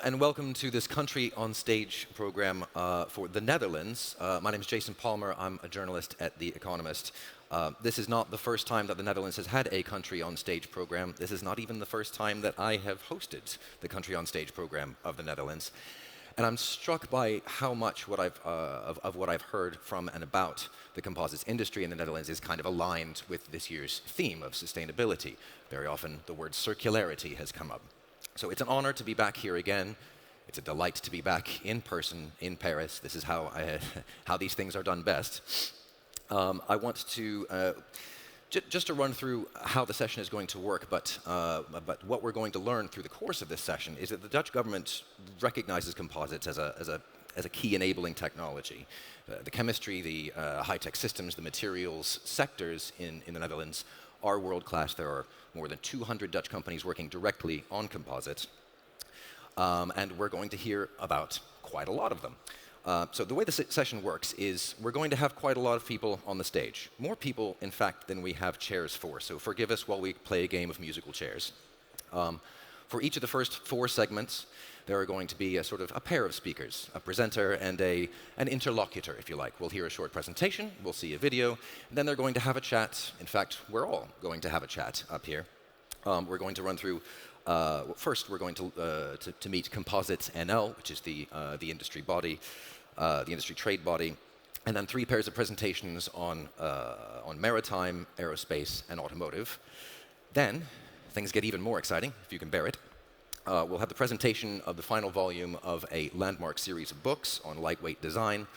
and welcome to this Country on Stage program for the Netherlands. My name is Jason Palmer. I'm a journalist at The Economist. This is not the first time that the Netherlands has had a Country on Stage program. This is not even the first time that I have hosted the Country on Stage program of the Netherlands. And I'm struck by how much what I've heard from and about the composites industry in the Netherlands is kind of aligned with this year's theme of sustainability. Very often the word circularity has come up. So it's an honor to be back here again. It's a delight to be back in person in Paris. This is how these things are done best. I want to just to run through how the session is going to work, but what we're going to learn through the course of this session is that the Dutch government recognizes composites as a key enabling technology. The chemistry, the high-tech systems, the materials sectors in the Netherlands are world-class. There are more than 200 Dutch companies working directly on composites, and we're going to hear about quite a lot of them. So the way the session works is we're going to have quite a lot of people on the stage. More people, in fact, than we have chairs for, so forgive us while we play a game of musical chairs. For each of the first 4 segments, there are going to be a sort of a pair of speakers, a presenter and an interlocutor, if you like. We'll hear a short presentation, we'll see a video, and then they're going to have a chat. In fact, we're all going to have a chat up here. We're going to run through, first we're going to meet CompositesNL, which is the industry body, the industry trade body, and then 3 pairs of presentations on maritime, aerospace, and automotive. Then, things get even more exciting, if you can bear it. We'll have the presentation of the final volume of a landmark series of books on lightweight design,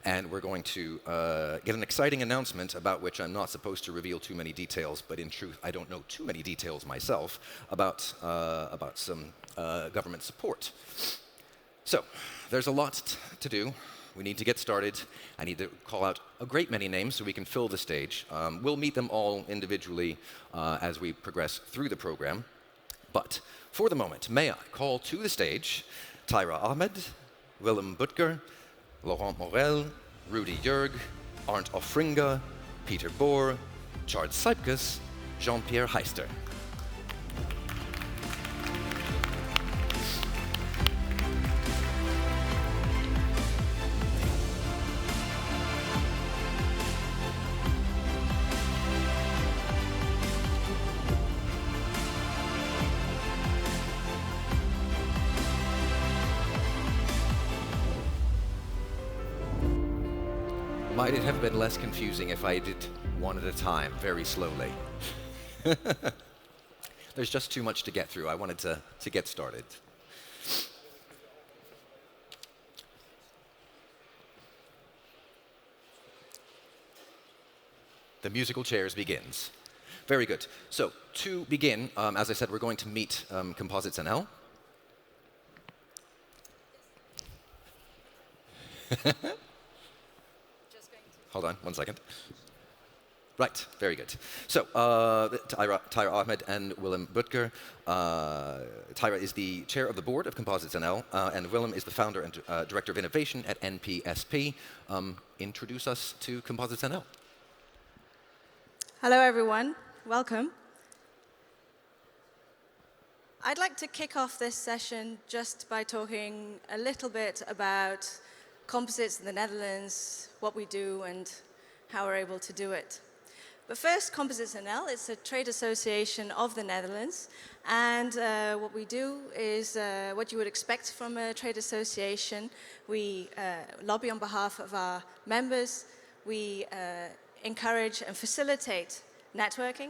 and we're going to get an exciting announcement about which I'm not supposed to reveal too many details, but in truth, I don't know too many details myself about some government support. So, there's a lot to do. We need to get started. I need to call out a great many names so we can fill the stage. We'll meet them all individually as we progress through the program. But for the moment, may I call to the stage Tyra Ahmed, Willem Butker, Laurent Morel, Rudy Jurg, Arndt Offringa, Peter Bohr, Charles Seipkes, Jean-Pierre Heister. Might it have been less confusing if I did one at a time, very slowly? There's just too much to get through. I wanted to get started. The musical chairs begins. Very good. So to begin, as I said, we're going to meet CompositesNL. Hold on, 1 second. Right, very good. So, Tyra Ahmed and Willem Butker. Tyra is the chair of the board of CompositesNL, and Willem is the founder and director of innovation at NPSP. Introduce us to CompositesNL. Hello, everyone. Welcome. I'd like to kick off this session just by talking a little bit about composites in the Netherlands, what we do, and how we're able to do it. But first, CompositesNL, it's a trade association of the Netherlands, and what we do is what you would expect from a trade association. We lobby on behalf of our members, we encourage and facilitate networking,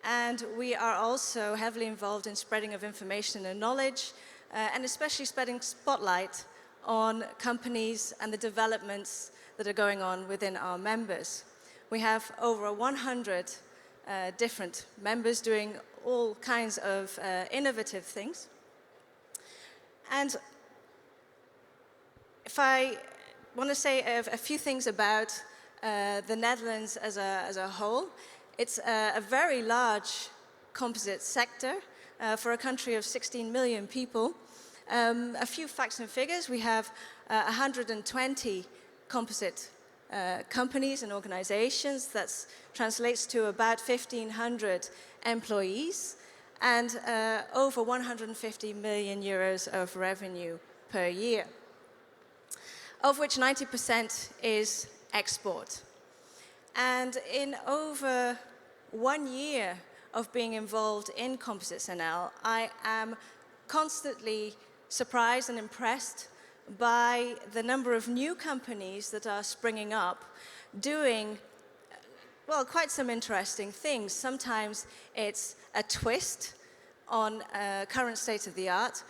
and we are also heavily involved in spreading of information and knowledge, and especially spreading spotlight on companies and the developments that are going on within our members. We have over 100 different members doing all kinds of innovative things. And if I want to say a few things about the Netherlands as a whole, it's a very large composite sector for a country of 16 million people. A few facts and figures. We have 120 composite companies and organizations. That translates to about 1,500 employees. and over 150 million euros of revenue per year, of which 90% is export. And in over 1 year of being involved in CompositesNL, I am constantly surprised and impressed by the number of new companies that are springing up doing, well, quite some interesting things. Sometimes it's a twist on current state of the art,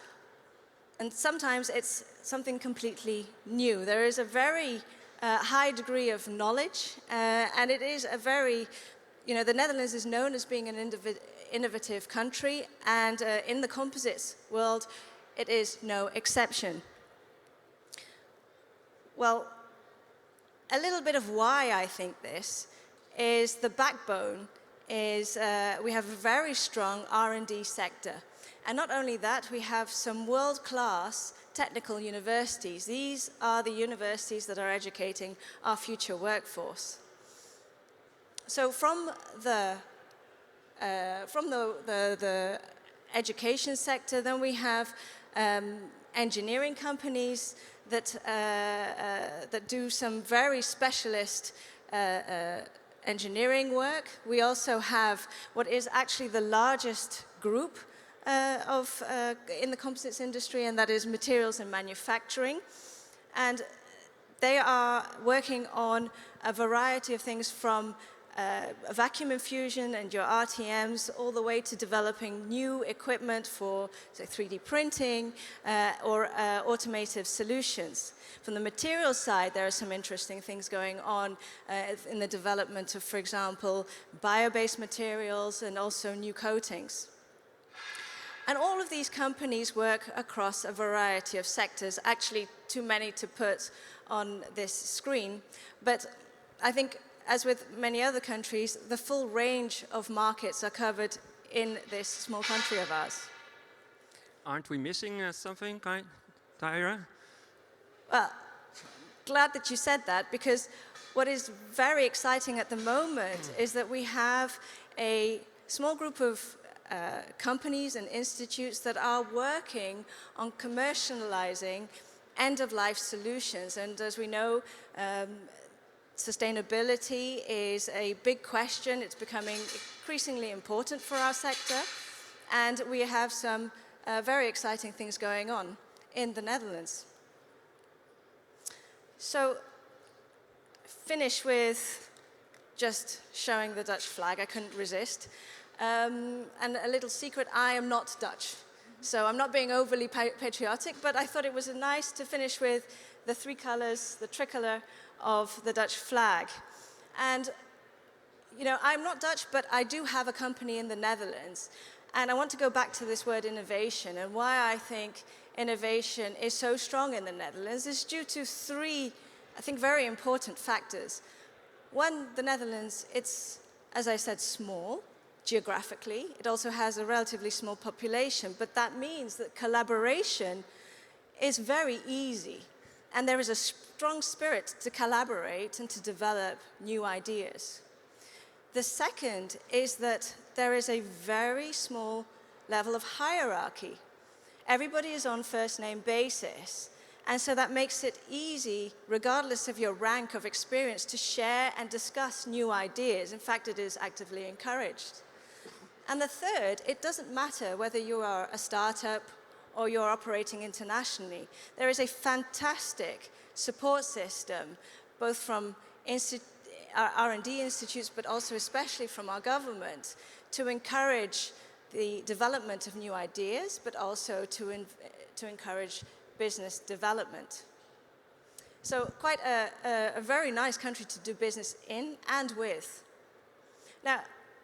and sometimes it's something completely new. There is a very high degree of knowledge, and it is a very, the Netherlands is known as being an innovative country, and in the composites world, it is no exception. Well, a little bit of why I think this is the backbone is we have a very strong R&D sector. And not only that, we have some world-class technical universities. These are the universities that are educating our future workforce. So from the education sector, then we have engineering companies that do some very specialist engineering work. We also have what is actually the largest group in the composites industry, and that is materials and manufacturing. And they are working on a variety of things from vacuum infusion and your RTMs all the way to developing new equipment for, say, 3D printing or automative solutions. From the materials side, there are some interesting things going on in the development of, for example, bio-based materials and also new coatings. And all of these companies work across a variety of sectors, actually too many to put on this screen. But I think, as with many other countries, the full range of markets are covered in this small country of ours. Aren't we missing something, Tyra? Well, glad that you said that, because what is very exciting at the moment is that we have a small group of companies and institutes that are working on commercializing end-of-life solutions. And as we know, sustainability is a big question. It's becoming increasingly important for our sector. And we have some very exciting things going on in the Netherlands. So, finish with just showing the Dutch flag. I couldn't resist. And a little secret, I am not Dutch. So I'm not being overly patriotic, but I thought it was nice to finish with the three colors, the tricolor of the Dutch flag. And, I'm not Dutch, but I do have a company in the Netherlands. And I want to go back to this word innovation, and why I think innovation is so strong in the Netherlands is due to three, I think, very important factors. One, the Netherlands, it's, as I said, small geographically. It also has a relatively small population, but that means that collaboration is very easy. And there is a strong spirit to collaborate and to develop new ideas. The second is that there is a very small level of hierarchy. Everybody is on first-name basis. And so that makes it easy, regardless of your rank of experience, to share and discuss new ideas. In fact, it is actively encouraged. And the third, it doesn't matter whether you are a startup or you're operating internationally. There is a fantastic support system, both from our R&D institutes, but also especially from our government, to encourage the development of new ideas, but also to encourage business development. So quite a very nice country to do business in and with. Now,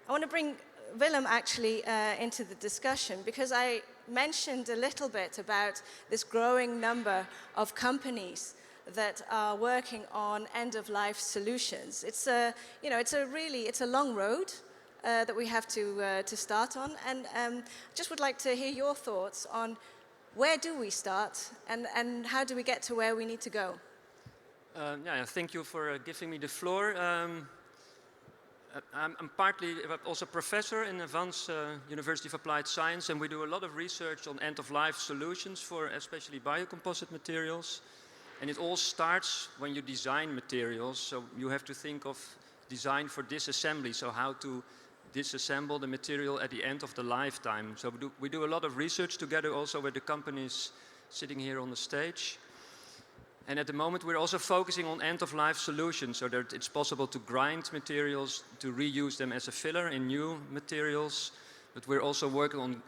I want to bring Willem actually into the discussion, because I mentioned a little bit about this growing number of companies that are working on end-of-life solutions. It's a long road that we have to start on, and just would like to hear your thoughts on where do we start and how do we get to where we need to go? Thank you for giving me the floor. I'm partly also professor in Advanced University of Applied Science, and we do a lot of research on end-of-life solutions for especially biocomposite materials. And it all starts when you design materials, so you have to think of design for disassembly, so how to disassemble the material at the end of the lifetime. So we do a lot of research together also with the companies sitting here on the stage. And at the moment we're also focusing on end-of-life solutions, so that it's possible to grind materials, to reuse them as a filler in new materials. But we're also working on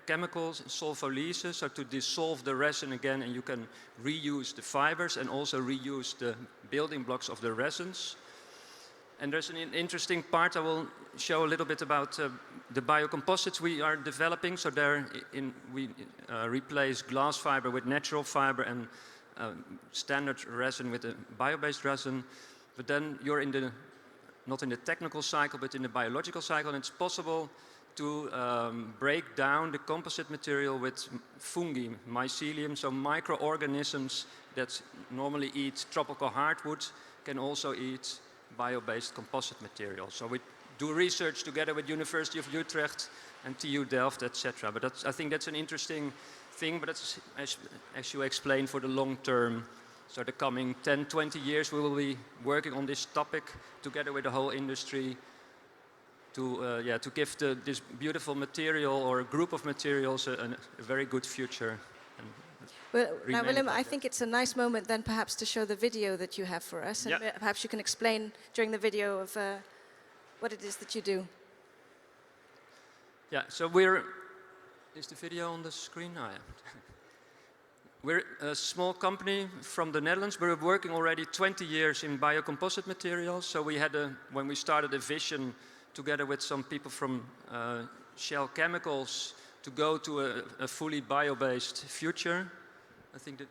chemicals, sulfolysis, so to dissolve the resin again, and you can reuse the fibers and also reuse the building blocks of the resins. And there's an interesting part I will show a little bit about the biocomposites we are developing. So we replace glass fiber with natural fiber and standard resin with a bio-based resin. But then you're not in the technical cycle, but in the biological cycle, and it's possible to break down the composite material with fungi, mycelium, so microorganisms that normally eat tropical hardwood can also eat bio-based composite material. So we do research together with University of Utrecht and TU Delft, etc. But I think that's an interesting thing, but that's, as you explained, for the long term. So the coming 10, 20 years we will be working on this topic together with the whole industry to give this beautiful material or a group of materials a very good future. Well, now, Willem, I think it's a nice moment then perhaps to show the video that you have for us. And perhaps you can explain during the video of what it is that you do. Yeah, so is the video on the screen? Oh, yeah. We're a small company from the Netherlands. We're working already 20 years in biocomposite materials. So we had when we started a vision together with some people from Shell Chemicals to go to a fully bio-based future. I think the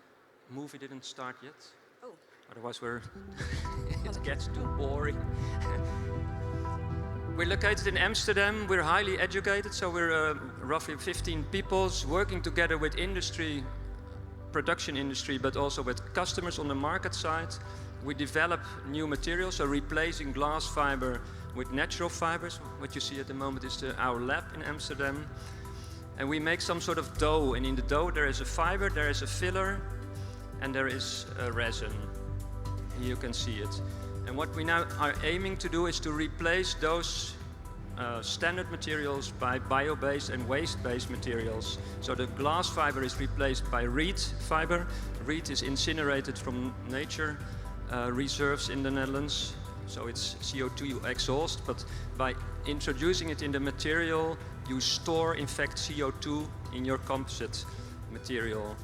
movie didn't start yet. Oh. Otherwise it gets too boring. We're located in Amsterdam. We're highly educated, so we're roughly 15 people working together with industry, production industry, but also with customers on the market side. We develop new materials, so replacing glass fiber with natural fibers. What you see at the moment is our lab in Amsterdam. And we make some sort of dough, and in the dough there is a fiber, there is a filler, and there is a resin. Here you can see it. And what we now are aiming to do is to replace those standard materials by bio-based and waste-based materials. So the glass fiber is replaced by reed fiber. Reed is incinerated from nature reserves in the Netherlands, so it's CO2 exhaust, but by introducing it in the material, you store, in fact, CO2 in your composite material.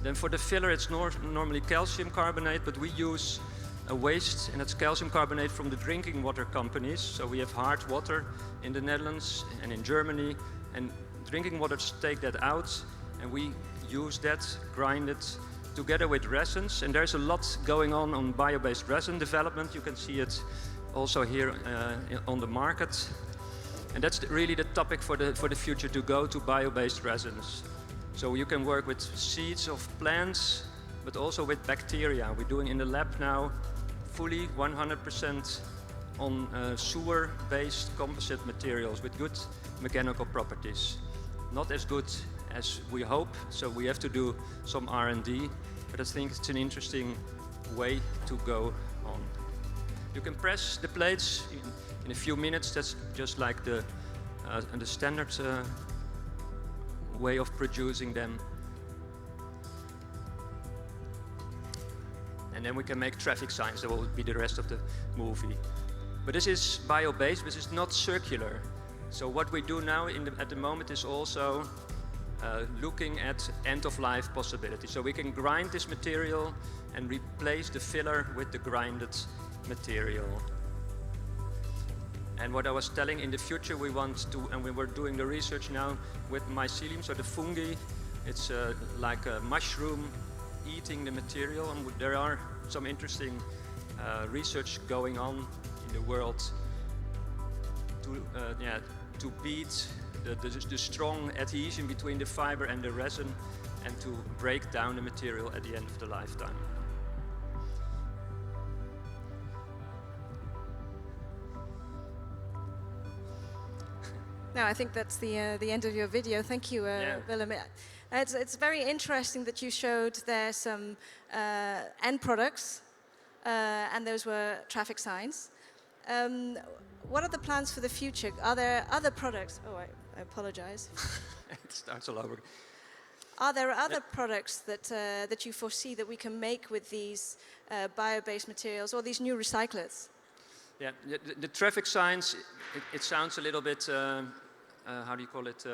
Then for the filler, it's normally calcium carbonate, but we use a waste, and it's calcium carbonate from the drinking water companies. So we have hard water in the Netherlands and in Germany, and drinking waters take that out, and we use that, grind it together with resins. And there's a lot going on bio-based resin development. You can see it also here on the market. And that's really the topic for the future, to go to bio-based resins. So you can work with seeds of plants, but also with bacteria. We're doing in the lab now fully 100% on sewer-based composite materials with good mechanical properties. Not as good as we hope, so we have to do some R&D, but I think it's an interesting way to go on. You can press the plates in a few minutes. That's just like the standard way of producing them. And then we can make traffic signs. That will be the rest of the movie. But this is bio-based, but it's not circular. So what we do now at the moment is also looking at end-of-life possibilities. So we can grind this material and replace the filler with the grinded material. And what I was telling, in the future we want to, and we were doing the research now with mycelium, so the fungi, it's like a mushroom eating the material, and there are some interesting research going on in the world to beat the strong adhesion between the fiber and the resin, and to break down the material at the end of the lifetime. No, I think that's the end of your video. Thank you, Willem. It's very interesting that you showed there some end products, and those were traffic signs. What are the plans for the future? Are there other products? Oh, I apologize. It starts all over. Are there other products that you foresee that we can make with these bio-based materials or these new recyclers? Yeah, the traffic signs, it sounds a little bit, how do you call it,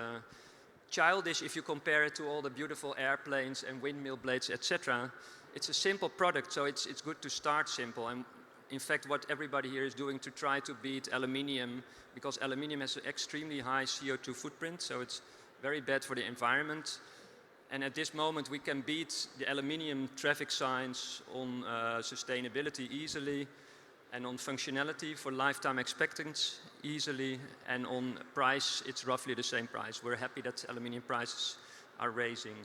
childish if you compare it to all the beautiful airplanes and windmill blades, etc. It's a simple product, so it's good to start simple. And in fact, what everybody here is doing to try to beat aluminium, because aluminium has an extremely high CO2 footprint, so it's very bad for the environment. And at this moment, we can beat the aluminium traffic signs on sustainability easily, and on functionality for lifetime expectancy easily, and on price, it's roughly the same price. We're happy that aluminium prices are raising.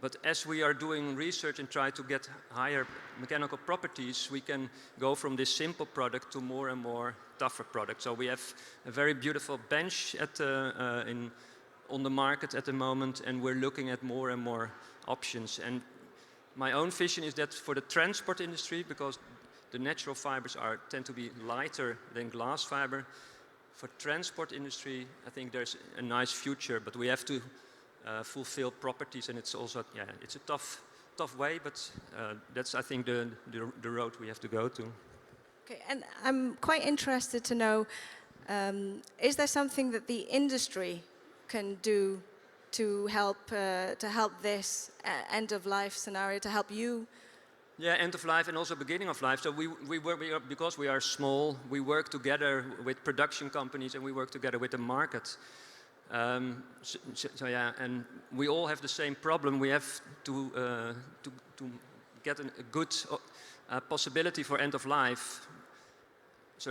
But as we are doing research and try to get higher mechanical properties, we can go from this simple product to more and more tougher products. So we have a very beautiful bench on the market at the moment, and we're looking at more and more options. And my own vision is that for the transport industry, because the natural fibers tend to be lighter than glass fiber. For transport industry, I think there's a nice future, but we have to fulfill properties, and it's also, it's a tough way, but that's, I think, the road we have to go to. Okay, and I'm quite interested to know, is there something that the industry can do to help this end-of-life scenario, to help you? Yeah, end of life and also beginning of life. So because we are small, we work together with production companies and we work together with the market. And we all have the same problem. We have to get a good possibility for end of life. So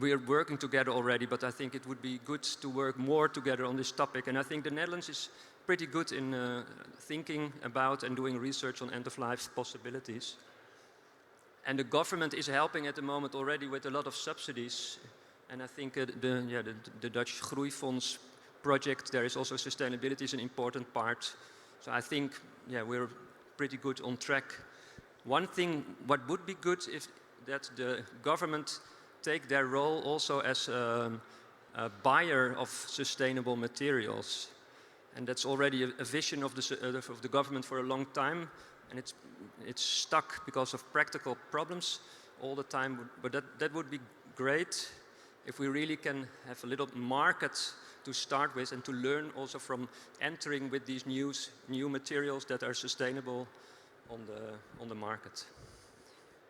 we are working together already, but I think it would be good to work more together on this topic. And I think the Netherlands is pretty good in thinking about and doing research on end-of-life possibilities. And the government is helping at the moment already with a lot of subsidies. And I think the Dutch Groeifonds project, there is also sustainability is an important part. So I think, we're pretty good on track. One thing, what would be good if that the government take their role also as a buyer of sustainable materials. And that's already a vision of the government for a long time, and it's stuck because of practical problems all the time. But that would be great if we really can have a little market to start with and to learn also from entering with these new materials that are sustainable on the market.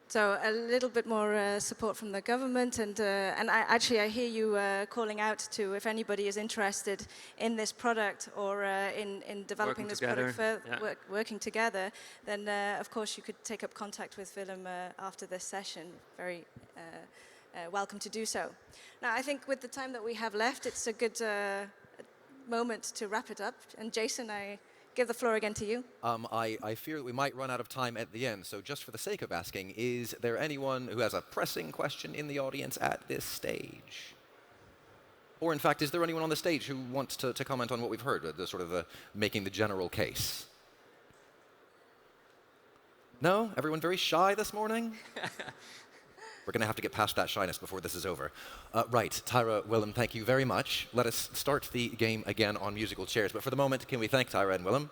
So a little bit more support from the government, and I hear you calling out to if anybody is interested in this product or in developing this product further, working together, then of course you could take up contact with Willem after this session. Very welcome to do so. Now I think with the time that we have left, it's a good moment to wrap it up. And Jason, I give the floor again to you. I fear that we might run out of time at the end, so just for the sake of asking, is there anyone who has a pressing question in the audience at this stage? Or in fact, is there anyone on the stage who wants to comment on what we've heard, the sort of making the general case? No? Everyone very shy this morning? We're going to have to get past that shyness before this is over. Right, Tyra, Willem, thank you very much. Let us start the game again on musical chairs. But for the moment, can we thank Tyra and Willem?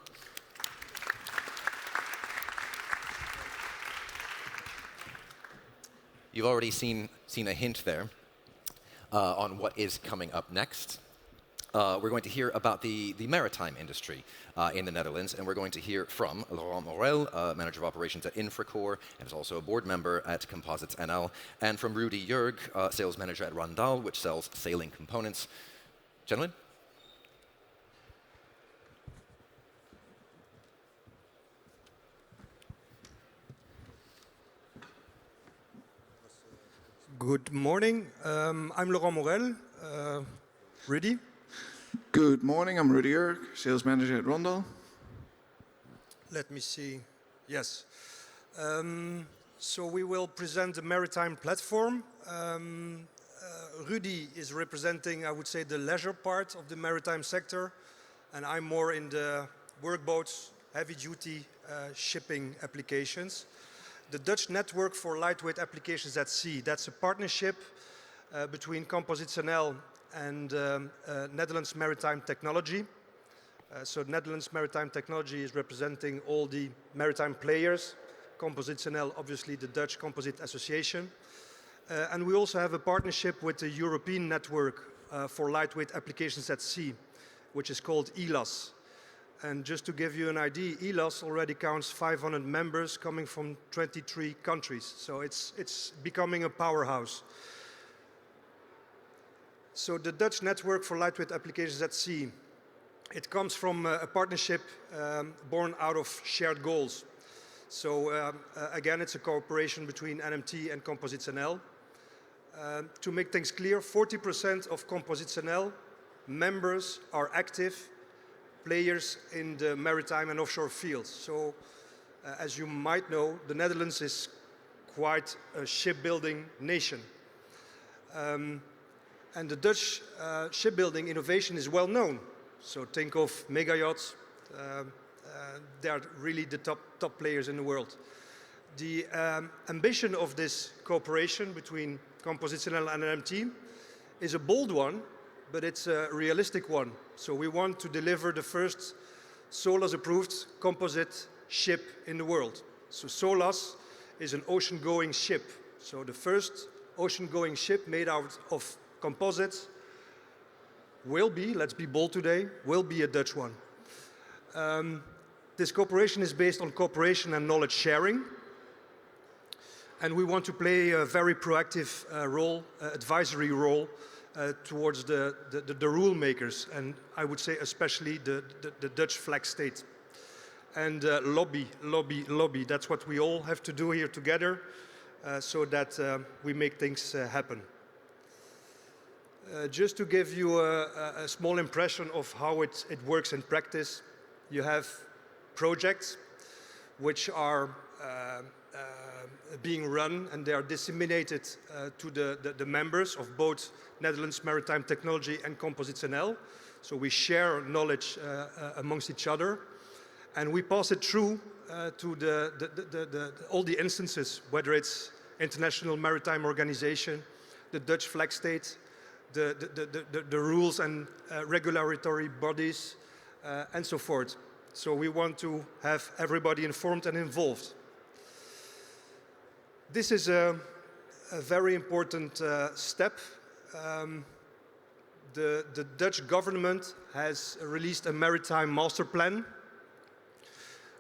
You've already seen a hint there on what is coming up next. We're going to hear about the maritime industry in the Netherlands, and we're going to hear from Laurent Morel, Manager of Operations at Infracore, and is also a board member at CompositesNL, and from Rudy Jurg, Sales Manager at Randall, which sells sailing components. Gentlemen? Good morning. I'm Laurent Morel. Rudy? Good morning, I'm Rudy Jurg, Sales Manager at Rondal. Let me see. Yes. So we will present the maritime platform. Rudy is representing, I would say, the leisure part of the maritime sector, and I'm more in the workboats, heavy-duty shipping applications. The Dutch Network for Lightweight Applications at Sea, that's a partnership between CompositesNL and Netherlands Maritime Technology. So Netherlands Maritime Technology is representing all the maritime players. CompositesNL, obviously the Dutch Composite Association. And we also have a partnership with the European Network for Lightweight Applications at Sea, which is called ELAS. And just to give you an idea, ELAS already counts 500 members coming from 23 countries. So it's becoming a powerhouse. So the Dutch Network for Lightweight Applications at Sea, it comes from a partnership born out of shared goals. So again, it's a cooperation between NMT and CompositesNL. To make things clear, 40% of CompositesNL members are active players in the maritime and offshore fields. So as you might know, the Netherlands is quite a shipbuilding nation. And the Dutch shipbuilding innovation is well known. So think of mega yachts. They are really the top players in the world. The ambition of this cooperation between CompositesNL and NMT is a bold one, but it's a realistic one. So we want to deliver the first SOLAS-approved composite ship in the world. So SOLAS is an ocean-going ship. So the first ocean-going ship made out of composites will be, let's be bold today, will be a Dutch one. This cooperation is based on cooperation and knowledge sharing. And we want to play a very proactive role, advisory role, towards the rule makers, and I would say especially the Dutch flag state. And lobby. That's what we all have to do here together so that we make things happen. Just to give you a small impression of how it works in practice, you have projects which are being run, and they are disseminated to the members of both Netherlands Maritime Technology and CompositesNL. So we share knowledge amongst each other, and we pass it through to all the instances, whether it's International Maritime Organization, the Dutch flag state, the rules and regulatory bodies, and so forth. So we want to have everybody informed and involved. This is a very important step. The Dutch government has released a maritime master plan,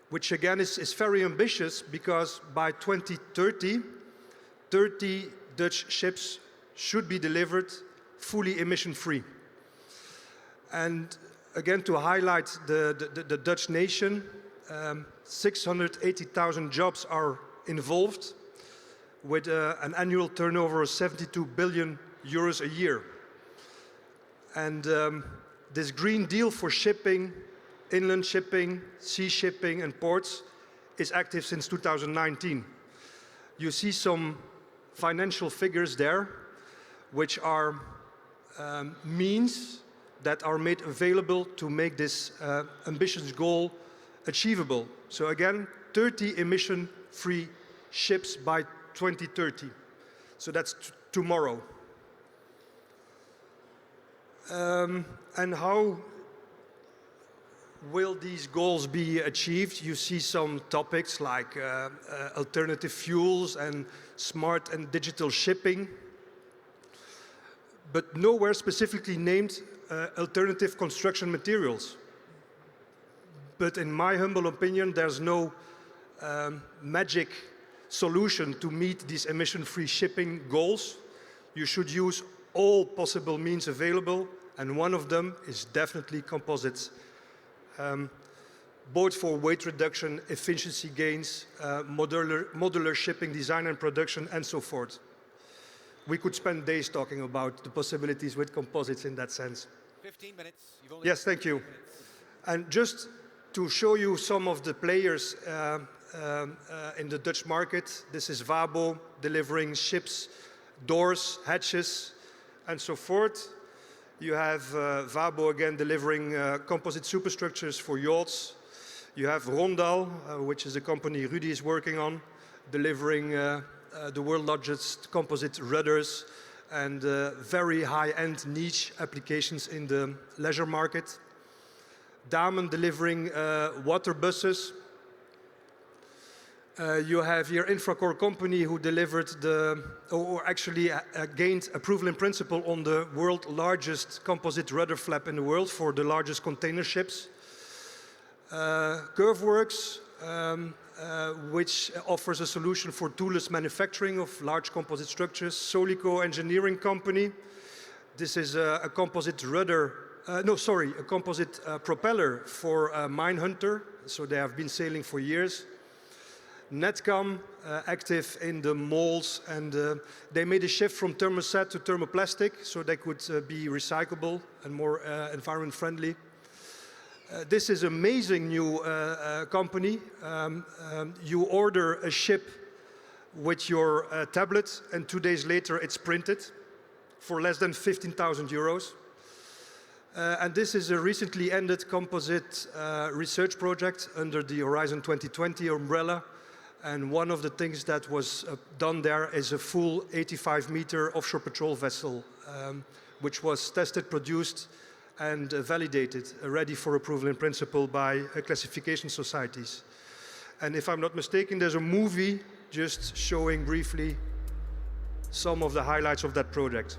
which again is very ambitious because by 2030, 30 Dutch ships should be delivered fully emission-free. And again, to highlight the Dutch nation, 680,000 jobs are involved, with an annual turnover of 72 billion euros a year. And this Green Deal for shipping, inland shipping, sea shipping and ports is active since 2019. You see some financial figures there, which are means that are made available to make this ambitious goal achievable. So again, 30 emission-free ships by 2030. So that's tomorrow. And how will these goals be achieved? You see some topics like alternative fuels and smart and digital shipping, but nowhere specifically named alternative construction materials. But in my humble opinion, there's no magic solution to meet these emission-free shipping goals. You should use all possible means available, and one of them is definitely composites. Both for weight reduction, efficiency gains, modular shipping design and production, and so forth. We could spend days talking about the possibilities with composites in that sense. 15 minutes. Yes, thank you. And just to show you some of the players in the Dutch market, this is Wabo delivering ships, doors, hatches. and so forth. You have Wabo again delivering composite superstructures for yachts. You have Rondal, which is a company Rudy is working on, delivering the world's largest composite rudders and very high-end niche applications in the leisure market. Damen delivering water buses. You have here Infracore company who delivered or actually gained approval in principle on the world's largest composite rudder flap in the world for the largest container ships. Curveworks, which offers a solution for toolless manufacturing of large composite structures. Solico engineering company. This is a composite rudder, a composite propeller for Minehunter. So they have been sailing for years. Netcam, active in the molds, and they made a shift from thermoset to thermoplastic so they could be recyclable and more environment friendly. This is an amazing new company. You order a ship with your tablet, and 2 days later it's printed for less than 15,000 euros. And this is a recently ended composite research project under the Horizon 2020 umbrella. And one of the things that was done there is a full 85-meter offshore patrol vessel, which was tested, produced, and validated, ready for approval in principle by classification societies. And if I'm not mistaken, there's a movie just showing briefly some of the highlights of that project.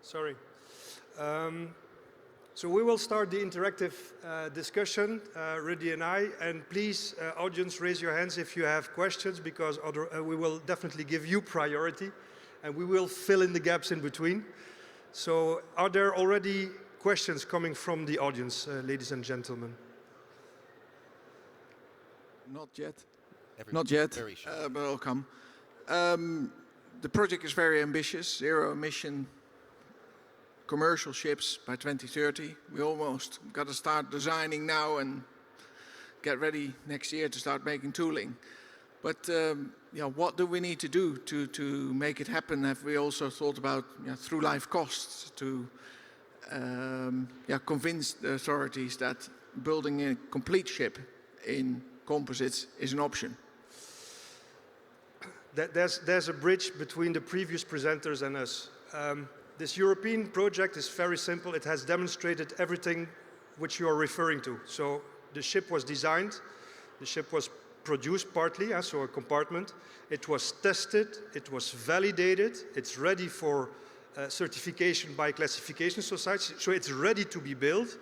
Sorry. So we will start the interactive discussion, Rudy and I, and please, audience, raise your hands if you have questions, because we will definitely give you priority, and we will fill in the gaps in between. So are there already questions coming from the audience, ladies and gentlemen? Not yet. Everybody, Not yet, very sure. but I'll come. The project is very ambitious, zero emission commercial ships by 2030. We almost got to start designing now and get ready next year to start making tooling. But what do we need to do to make it happen? Have we also thought about through life costs to convince the authorities that building a complete ship in composites is an option? There's a bridge between the previous presenters and us. This European project is very simple. It has demonstrated everything which you are referring to. So the ship was designed, the ship was produced partly, so a compartment. It was tested, it was validated, it's ready for certification by classification societies, so it's ready to be built.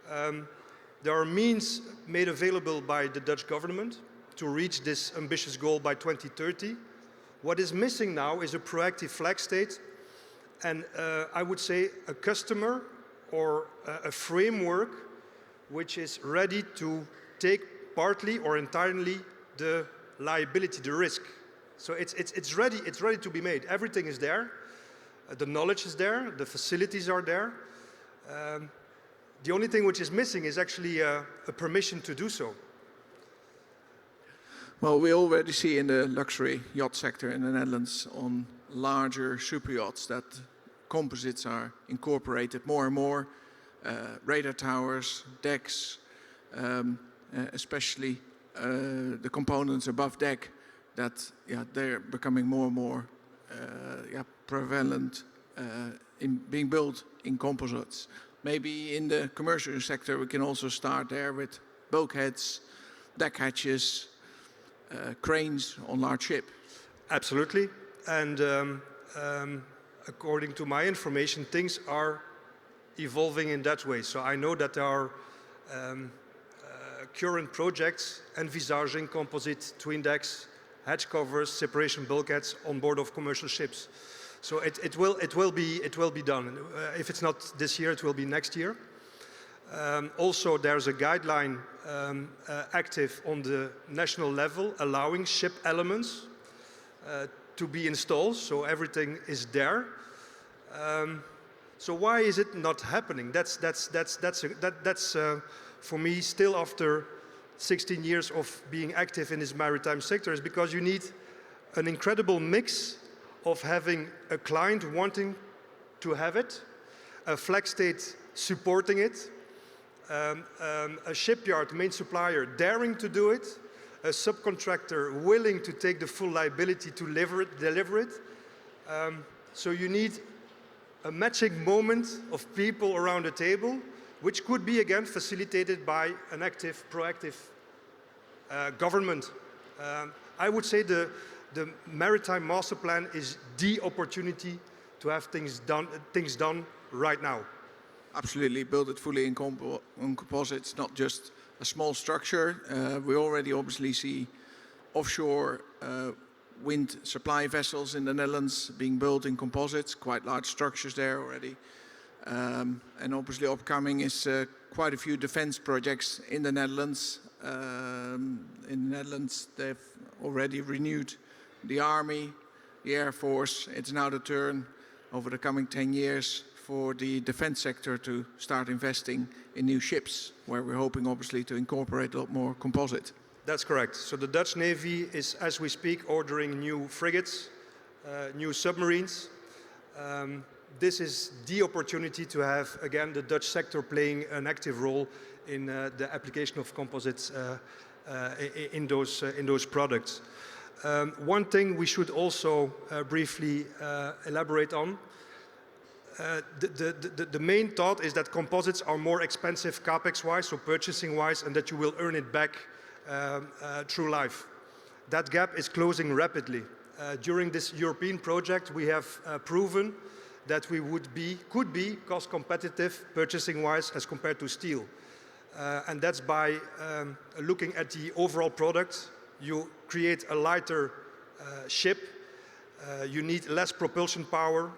There are means made available by the Dutch government to reach this ambitious goal by 2030. What is missing now is a proactive flag state and I would say a customer or a framework which is ready to take partly or entirely the liability, the risk. So it's ready to be made. Everything is there. The knowledge is there. The facilities are there. The only thing which is missing is actually a permission to do so. Well, we already see in the luxury yacht sector in the Netherlands on larger super yachts that composites are incorporated more and more. Radar towers, decks, especially the components above deck, that they're becoming more and more prevalent in being built in composites. Maybe in the commercial sector we can also start there with bulkheads, deck hatches, cranes on large ship. Absolutely, and according to my information, things are evolving in that way. So I know that there are current projects envisaging composite twin decks, hatch covers, separation bulkheads on board of commercial ships. So it will be done. If it's not this year, it will be next year. Also, there's a guideline active on the national level allowing ship elements to be installed, so everything is there. So why is it not happening? That's for me still after 16 years of being active in this maritime sector, is because you need an incredible mix of having a client wanting to have it, a flag state supporting it, a shipyard main supplier daring to do it, a subcontractor willing to take the full liability to deliver it. So you need a matching moment of people around the table, which could be again facilitated by an active, proactive government. I would say the Maritime Master Plan is the opportunity to have things done right now. Absolutely, build it fully in composites, not just a small structure. We already obviously see offshore wind supply vessels in the Netherlands being built in composites, quite large structures there already. And obviously upcoming is quite a few defense projects in the Netherlands. They've already renewed the Army, the Air Force. It's now the turn over the coming 10 years for the defense sector to start investing in new ships, where we're hoping obviously to incorporate a lot more composite. That's correct. So the Dutch Navy is, as we speak, ordering new frigates, new submarines. This is the opportunity to have, again, the Dutch sector playing an active role in the application of composites in those products. One thing we should also briefly elaborate on. The main thought is that composites are more expensive capex-wise, so purchasing-wise, and that you will earn it back through life. That gap is closing rapidly. During this European project, we have proven that we could be cost competitive purchasing-wise as compared to steel. And that's by looking at the overall product. You create a lighter ship, you need less propulsion power,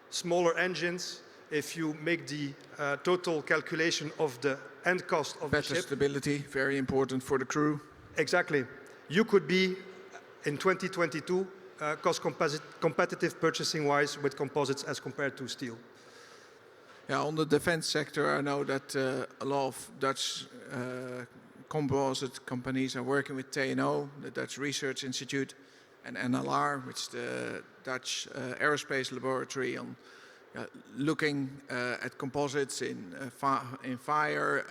smaller engines. If you make the total calculation of the end cost of the ship. Better stability, very important for the crew. Exactly. You could be, in 2022, cost competitive purchasing-wise with composites as compared to steel. Yeah, on the defense sector, I know that a lot of Dutch composite companies are working with TNO, the Dutch Research Institute, and NLR, which is the Dutch Aerospace Laboratory, on looking at composites in fire,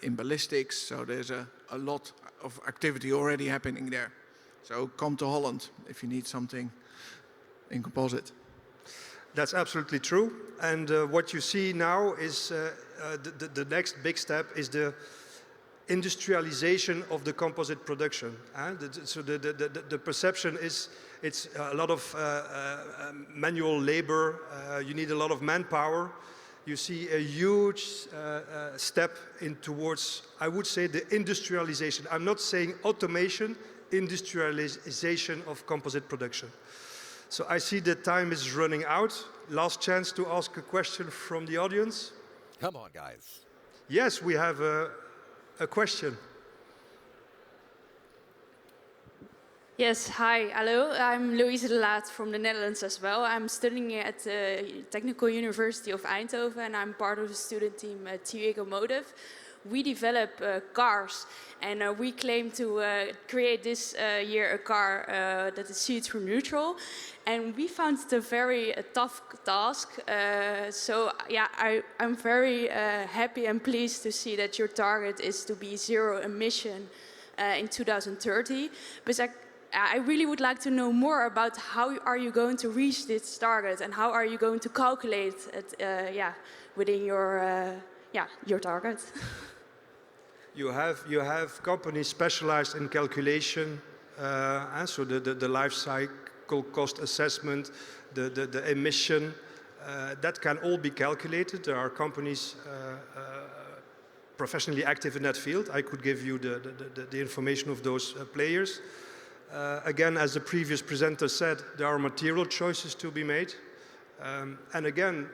in ballistics. So there's a lot of activity already happening there. So come to Holland if you need something in composite. That's absolutely true. And what you see now is the next big step is the industrialization of the composite production. So the perception is it's a lot of manual labor. You need a lot of manpower. You see a huge step in towards, I would say, the industrialization. I'm not saying automation, industrialization of composite production. So I see the time is running out. Last chance to ask a question from the audience. Come on, guys. Yes, we have a question. Yes, hi, hello. I'm Louise de Laat from the Netherlands as well. I'm studying at the Technical University of Eindhoven and I'm part of the student team at JEC Motive. We develop cars and we claim to create this year a car that is CO2 neutral. And we found it a very tough task. So yeah, I'm very happy and pleased to see that your target is to be zero emission in 2030. But I really would like to know more about how are you going to reach this target and how are you going to calculate it within your target. You have companies specialized in calculation, so the life cycle cost assessment, the emission, that can all be calculated. There are companies professionally active in that field. I could give you the information of those players. Again, as the previous presenter said, there are material choices to be made. And again,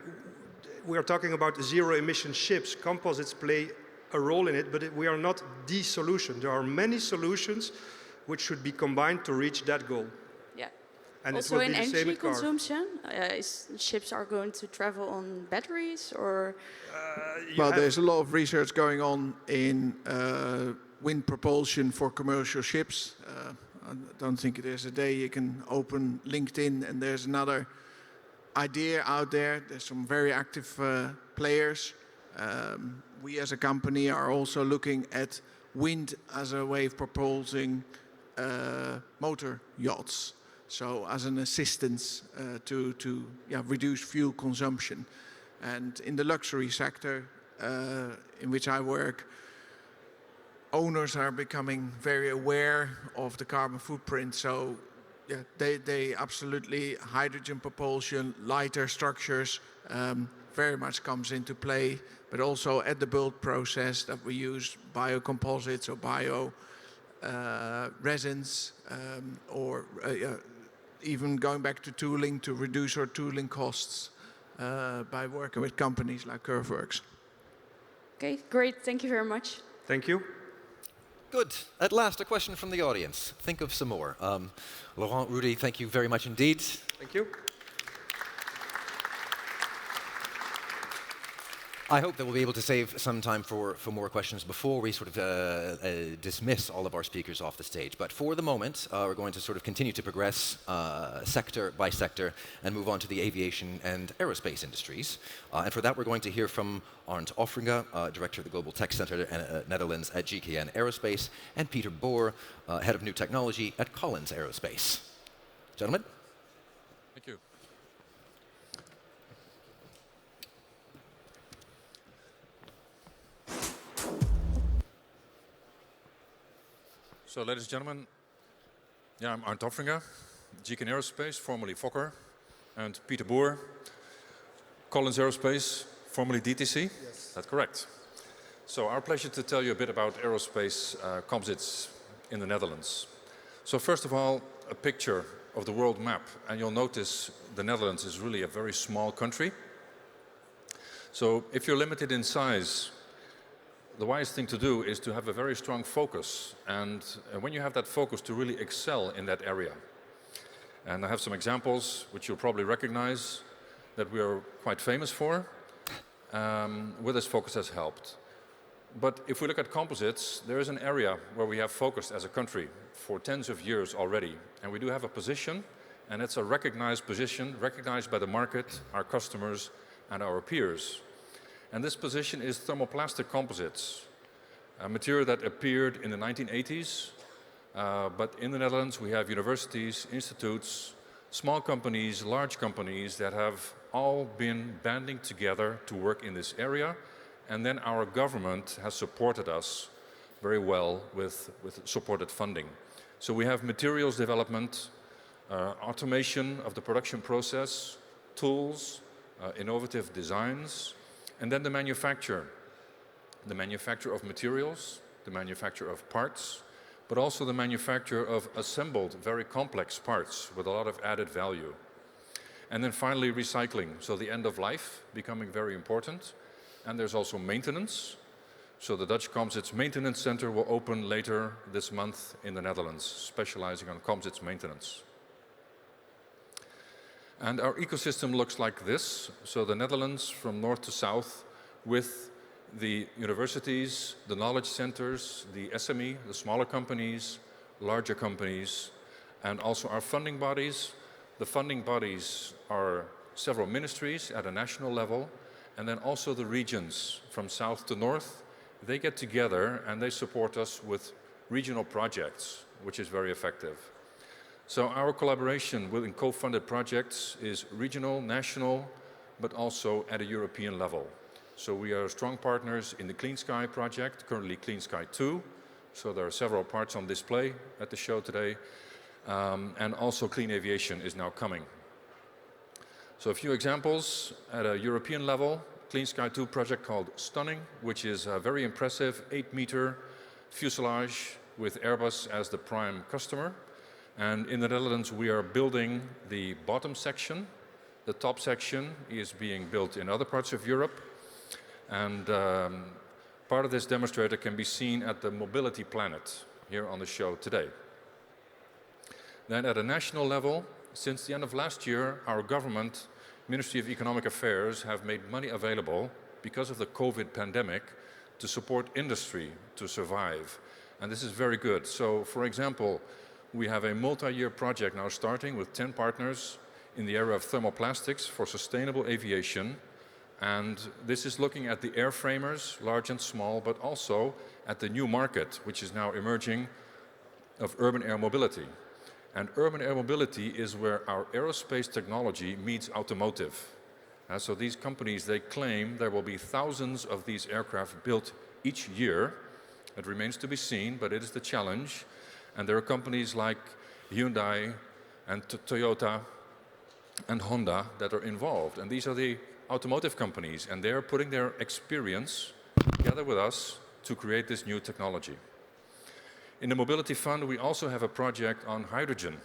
we are talking about zero-emission ships. Composites play a role in it, but we are not the solution. There are many solutions which should be combined to reach that goal. Yeah. And also it will in be the same energy with cars. consumption, ships are going to travel on batteries or? Well, there's a lot of research going on in wind propulsion for commercial ships. I don't think there's a day you can open LinkedIn and there's another idea out there. There's some very active players. We as a company are also looking at wind as a way of propulsing motor yachts. So as an assistance to reduce fuel consumption. And in the luxury sector in which I work, owners are becoming very aware of the carbon footprint. So yeah, they absolutely, hydrogen propulsion, lighter structures very much comes into play. But also at the build process that we use biocomposites or bio resins or even going back to tooling to reduce our tooling costs by working with companies like Curveworks. Okay, great. Thank you very much. Thank you. Good. At last, a question from the audience. Think of some more. Laurent, Rudy, thank you very much indeed. Thank you. I hope that we'll be able to save some time for more questions before we sort of dismiss all of our speakers off the stage. But for the moment, we're going to sort of continue to progress sector by sector and move on to the aviation and aerospace industries. And for that, we're going to hear from Arndt Offringa, Director of the Global Tech Center Netherlands at GKN Aerospace, and Peter Boer, Head of New Technology at Collins Aerospace. Gentlemen. Thank you. So, ladies and gentlemen, I'm Arndt Offringa, GKN Aerospace, formerly Fokker, and Peter Boer, Collins Aerospace, formerly DTC. Yes. That's correct. So, our pleasure to tell you a bit about aerospace composites in the Netherlands. So, first of all, a picture of the world map, and you'll notice the Netherlands is really a very small country. So, if you're limited in size, the wise thing to do is to have a very strong focus, and when you have that focus, to really excel in that area. And I have some examples which you'll probably recognize that we are quite famous for, where this focus has helped. But if we look at composites, there is an area where we have focused as a country for tens of years already, and we do have a position, and it's a recognized position, recognized by the market, our customers, and our peers. And this position is thermoplastic composites, a material that appeared in the 1980s. But in the Netherlands, we have universities, institutes, small companies, large companies that have all been banding together to work in this area. And then our government has supported us very well with supported funding. So we have materials development, automation of the production process, tools, innovative designs, and then the manufacture of materials, the manufacture of parts, but also the manufacture of assembled, very complex parts with a lot of added value. And then finally, recycling, so the end of life becoming very important. And there's also maintenance, So the Dutch Composites Maintenance Center will open later this month in the Netherlands, specializing on composites maintenance. And our ecosystem looks like this. So the Netherlands from north to south with the universities, the knowledge centers, the SME, the smaller companies, larger companies, and also our funding bodies. The funding bodies are several ministries at a national level, and then also the regions from south to north. They get together and they support us with regional projects, which is very effective. So our collaboration within co-funded projects is regional, national, but also at a European level. So we are strong partners in the Clean Sky project, currently Clean Sky 2. So there are several parts on display at the show today. And also Clean Aviation is now coming. So a few examples at a European level, Clean Sky 2 project called Stunning, which is a very impressive 8-meter fuselage with Airbus as the prime customer. And in the Netherlands, we are building the bottom section. The top section is being built in other parts of Europe. And part of this demonstrator can be seen at the Mobility Planet here on the show today. Then at a national level, since the end of last year, our government, Ministry of Economic Affairs, have made money available because of the COVID pandemic to support industry to survive. And this is very good. So, for example, we have a multi-year project now starting with 10 partners in the area of thermoplastics for sustainable aviation. And this is looking at the airframers, large and small, but also at the new market, which is now emerging, of urban air mobility. And urban air mobility is where our aerospace technology meets automotive. So these companies, they claim there will be thousands of these aircraft built each year. It remains to be seen, but it is the challenge. And there are companies like Hyundai and Toyota and Honda that are involved. And these are the automotive companies, and they are putting their experience together with us to create this new technology. In the Mobility Fund, we also have a project on hydrogen,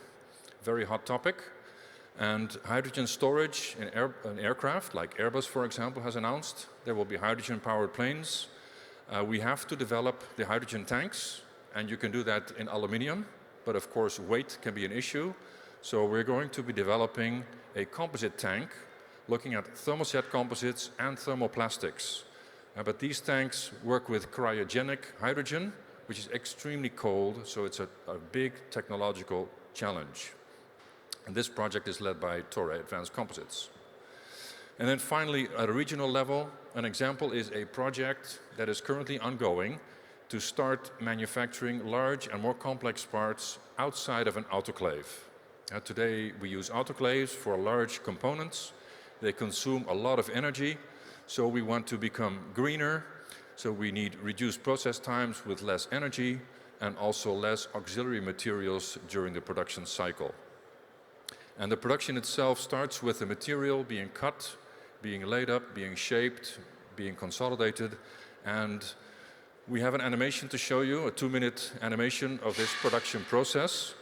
very hot topic. And hydrogen storage in an aircraft, like Airbus, for example, has announced. There will be hydrogen-powered planes. We have to develop the hydrogen tanks, and you can do that in aluminium, but of course weight can be an issue. So we're going to be developing a composite tank, looking at thermoset composites and thermoplastics. But these tanks work with cryogenic hydrogen, which is extremely cold, so it's a big technological challenge. And this project is led by Toray Advanced Composites. And then finally, at a regional level, an example is a project that is currently ongoing to start manufacturing large and more complex parts outside of an autoclave. Today, we use autoclaves for large components. They consume a lot of energy, so we want to become greener. So we need reduced process times with less energy and also less auxiliary materials during the production cycle. And the production itself starts with the material being cut, being laid up, being shaped, being consolidated. And we have an animation to show you, a 2-minute animation of this production process.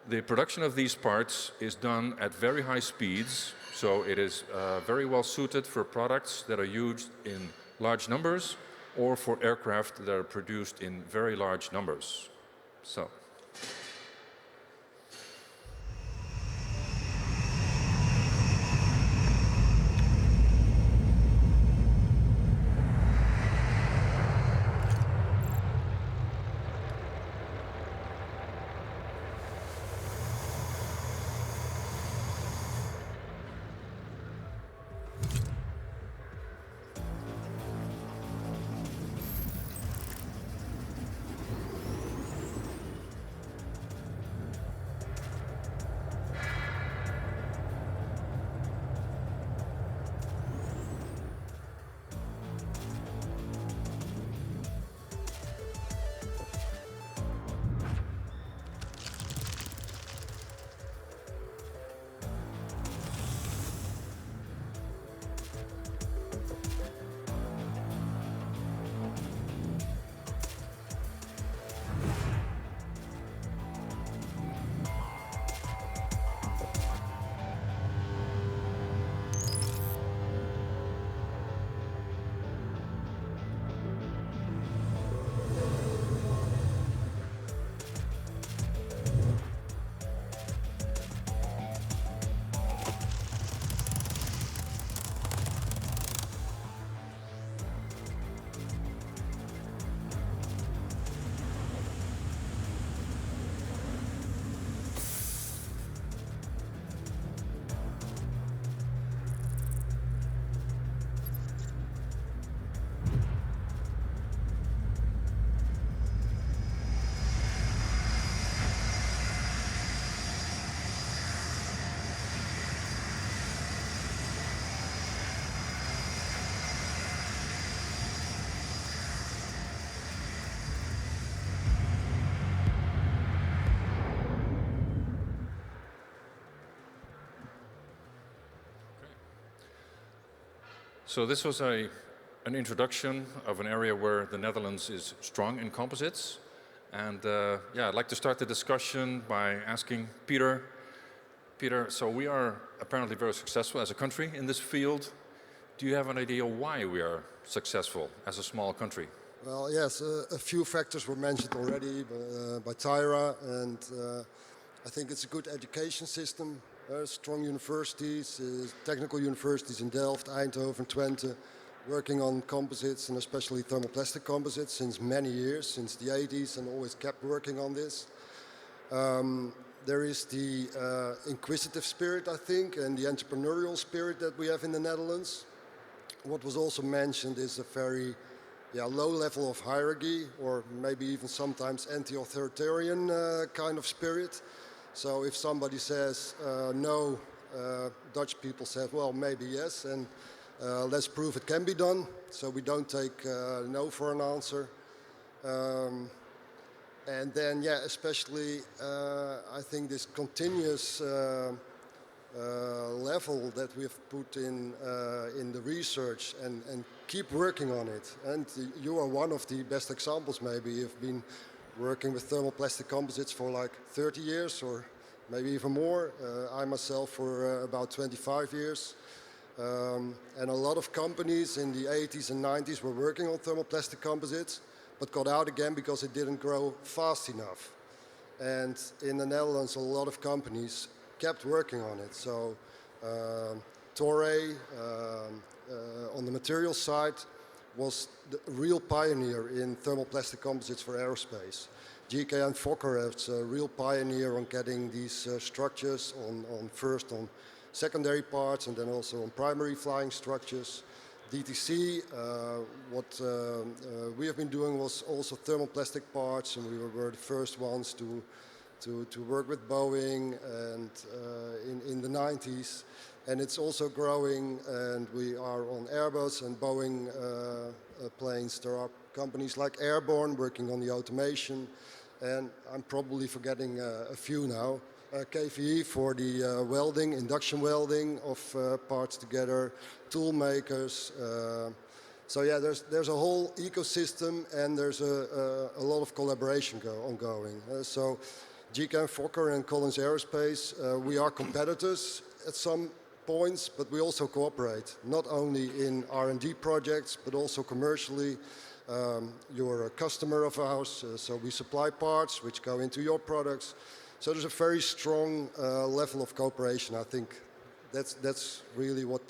The production of these parts is done at very high speeds, so it is very well suited for products that are used in large numbers or for aircraft that are produced in very large numbers. So. So this was an introduction of an area where the Netherlands is strong in composites. And yeah, I'd like to start the discussion by asking Peter. Peter, so we are apparently very successful as a country in this field. Do you have an idea why we are successful as a small country? Well, yes, a few factors were mentioned already by Tyra, and I think it's a good education system. Strong universities, technical universities in Delft, Eindhoven, Twente, working on composites and especially thermoplastic composites since many years, since the 80s, and always kept working on this. There is the inquisitive spirit, I think, and the entrepreneurial spirit that we have in the Netherlands. What was also mentioned is a very low level of hierarchy, or maybe even sometimes anti-authoritarian kind of spirit. So if somebody says no, Dutch people said, well, maybe yes, and let's prove it can be done. So we don't take no for an answer. And then, yeah, especially I think this continuous level that we've put in the research and keep working on it. And you are one of the best examples, maybe. You've been working with thermoplastic composites for like 30 years or maybe even more. I myself for about 25 years. And a lot of companies in the 80s and 90s were working on thermoplastic composites, but got out again because it didn't grow fast enough. And in the Netherlands, a lot of companies kept working on it. So Toray, on the materials side, was the real pioneer in thermoplastic composites for aerospace. JEC and Fokker is a real pioneer on getting these structures first on secondary parts and then also on primary flying structures. DTC, what we have been doing was also thermoplastic parts, and we were the first ones to work with Boeing and in the 90s. And it's also growing, and we are on Airbus and Boeing planes. There are companies like Airborne working on the automation, and I'm probably forgetting a few now. KVE for the welding, induction welding of parts together, tool makers. So yeah, there's a whole ecosystem, and there's a lot of collaboration ongoing. So JEC and Fokker and Collins Aerospace, we are competitors at some points, but we also cooperate, not only in R&D projects, but also commercially. You're a customer of ours, so we supply parts which go into your products. So there's a very strong level of cooperation. I think that's really what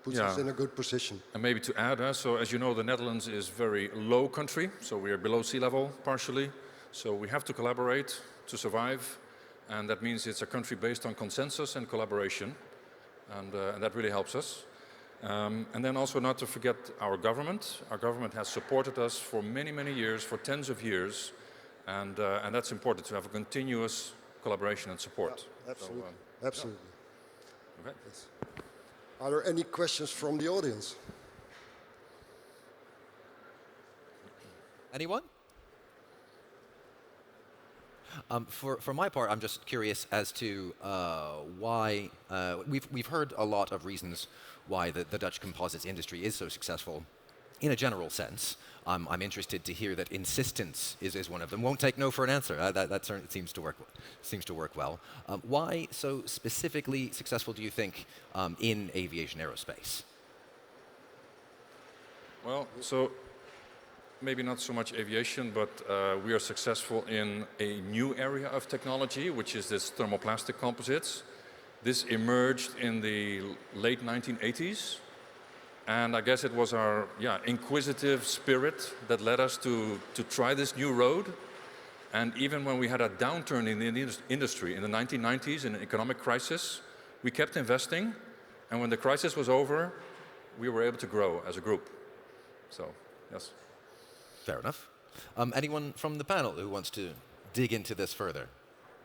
puts us in a good position. And maybe to add, so as you know, the Netherlands is a very low country, so we are below sea level partially. So we have to collaborate to survive, and that means it's a country based on consensus and collaboration, and that really helps us. And then also not to forget our government. Our government has supported us for many, many years, for tens of years, and that's important to have a continuous collaboration and support. Yeah, absolutely. So, absolutely. Yeah. Okay. Yes. Are there any questions from the audience? Anyone? For my part, I'm just curious as to why we've heard a lot of reasons why the Dutch composites industry is so successful in a general sense. I'm interested to hear that insistence is one of them. Won't take no for an answer. That certainly seems to work well. Why so specifically successful do you think in aviation aerospace? Well, so maybe not so much aviation, but we are successful in a new area of technology, which is this thermoplastic composites. This emerged in the late 1980s. And I guess it was our inquisitive spirit that led us to try this new road. And even when we had a downturn in the industry in the 1990s, in an economic crisis, we kept investing. And when the crisis was over, we were able to grow as a group. So, yes. Fair enough. Anyone from the panel who wants to dig into this further?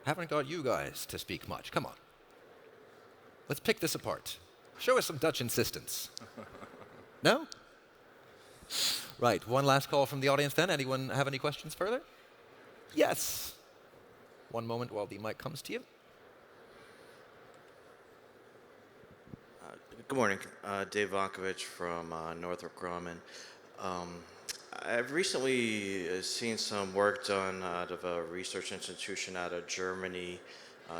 Haven't got you guys to speak much. Come on. Let's pick this apart. Show us some Dutch insistence. No? Right, one last call from the audience then. Anyone have any questions further? Yes. One moment while the mic comes to you. Good morning. Dave Vankovich from Northrop Grumman. I've recently seen some work done out of a research institution out of Germany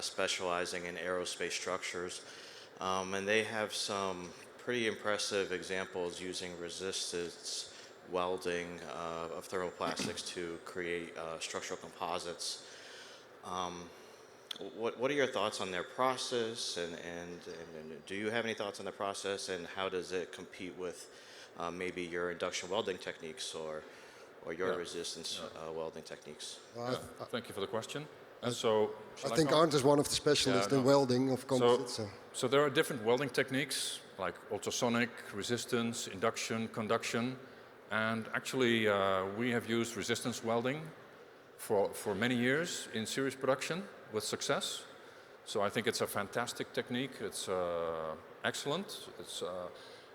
specializing in aerospace structures. And they have some pretty impressive examples using resistance welding of thermoplastics to create structural composites. What are your thoughts on their process, and do you have any thoughts on the process, and how does it compete with maybe your induction welding techniques or your resistance welding techniques? Thank you for the question. And so, I think Arndt is one of the specialists in welding of composites. So there are different welding techniques like ultrasonic, resistance, induction, conduction, and actually we have used resistance welding for many years in series production with success. So I think it's a fantastic technique. It's excellent.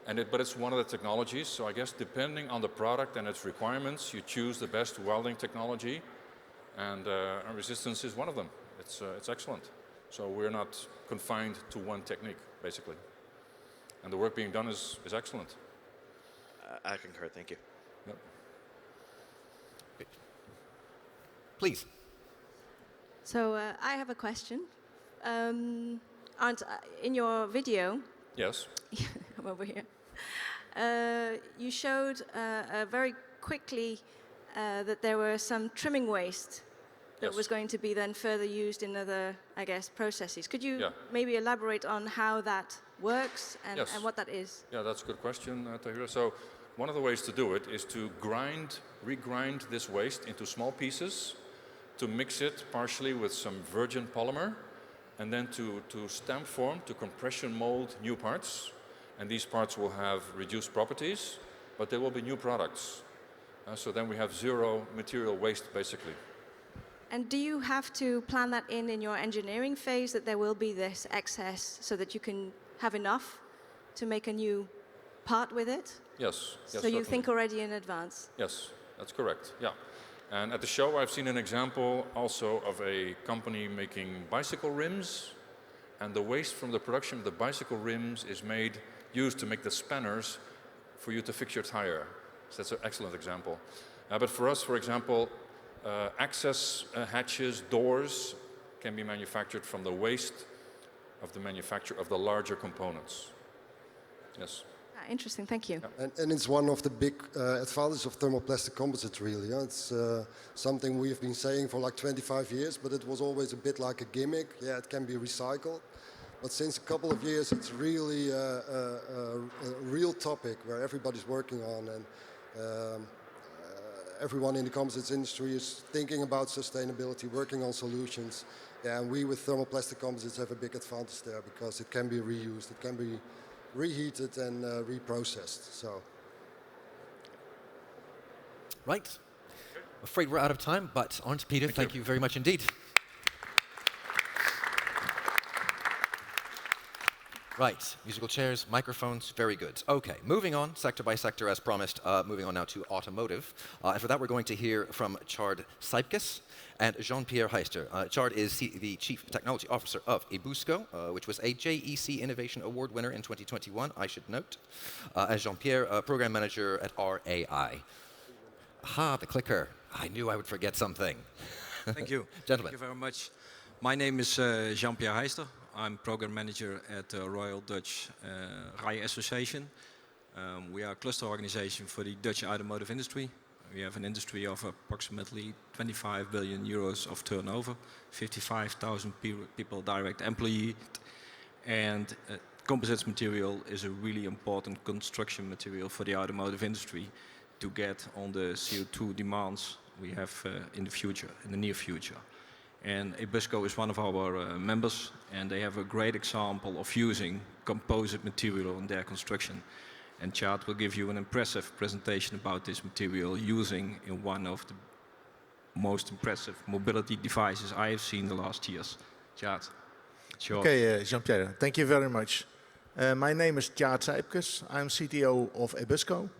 But it's one of the technologies. So I guess depending on the product and its requirements, you choose the best welding technology, and resistance is one of them. It's excellent. So we're not confined to one technique, basically. And the work being done is excellent. I concur. Thank you. Yep. Please. So I have a question. Arndt, in your video, Yes. come over here, you showed very quickly that there were some trimming waste that was going to be then further used in other, I guess, processes. Could you maybe elaborate on how that works and what that is? Yeah, that's a good question, Tahira. So one of the ways to do it is to regrind this waste into small pieces, to mix it partially with some virgin polymer, and then to stamp form, to compression mold new parts. And these parts will have reduced properties, but they will be new products. So then we have zero material waste, basically. And do you have to plan that in your engineering phase, that there will be this excess so that you can have enough to make a new part with it? Yes. So you think already in advance? Yes, that's correct. Yeah. And at the show, I've seen an example also of a company making bicycle rims, and the waste from the production of the bicycle rims is used to make the spanners for you to fix your tire. So that's an excellent example. But for us, for example, access hatches, doors can be manufactured from the waste of the manufacture of the larger components. Yes. Interesting, thank you. And it's one of the big advantages of thermoplastic composites, really. It's something we've been saying for like 25 years, but it was always a bit like a gimmick. Yeah, it can be recycled. But since a couple of years, it's really a real topic where everybody's working on, and everyone in the composites industry is thinking about sustainability, working on solutions. Yeah, and we with thermoplastic composites have a big advantage there because it can be reused, it can be reheated and reprocessed. So. Right. Afraid we're out of time, but Arndt, Peter, thank you very much indeed. Right, musical chairs, microphones, very good. Okay, moving on, sector by sector as promised, moving on now to automotive. And for that we're going to hear from Chard Seipkes and Jean-Pierre Heister. Chard is the Chief Technology Officer of Ebusco, which was a JEC Innovation Award winner in 2021, I should note. As Jean-Pierre, Program Manager at RAI. Aha, the clicker. I knew I would forget something. Thank you. Gentlemen. Thank you very much. My name is Jean-Pierre Heister. I'm Program Manager at the Royal Dutch RAI Association. We are a cluster organization for the Dutch automotive industry. We have an industry of approximately 25 billion euros of turnover, 55,000 people direct employee, and composites material is a really important construction material for the automotive industry to get on the CO2 demands we have in the future, in the near future. And Ebusco is one of our members, and they have a great example of using composite material in their construction. And Chad will give you an impressive presentation about this material using in one of the most impressive mobility devices I have seen the last years. Chad, sure. Okay, Jean-Pierre, thank you very much. My name is Chad Seipkes. I'm CTO of Ebusco,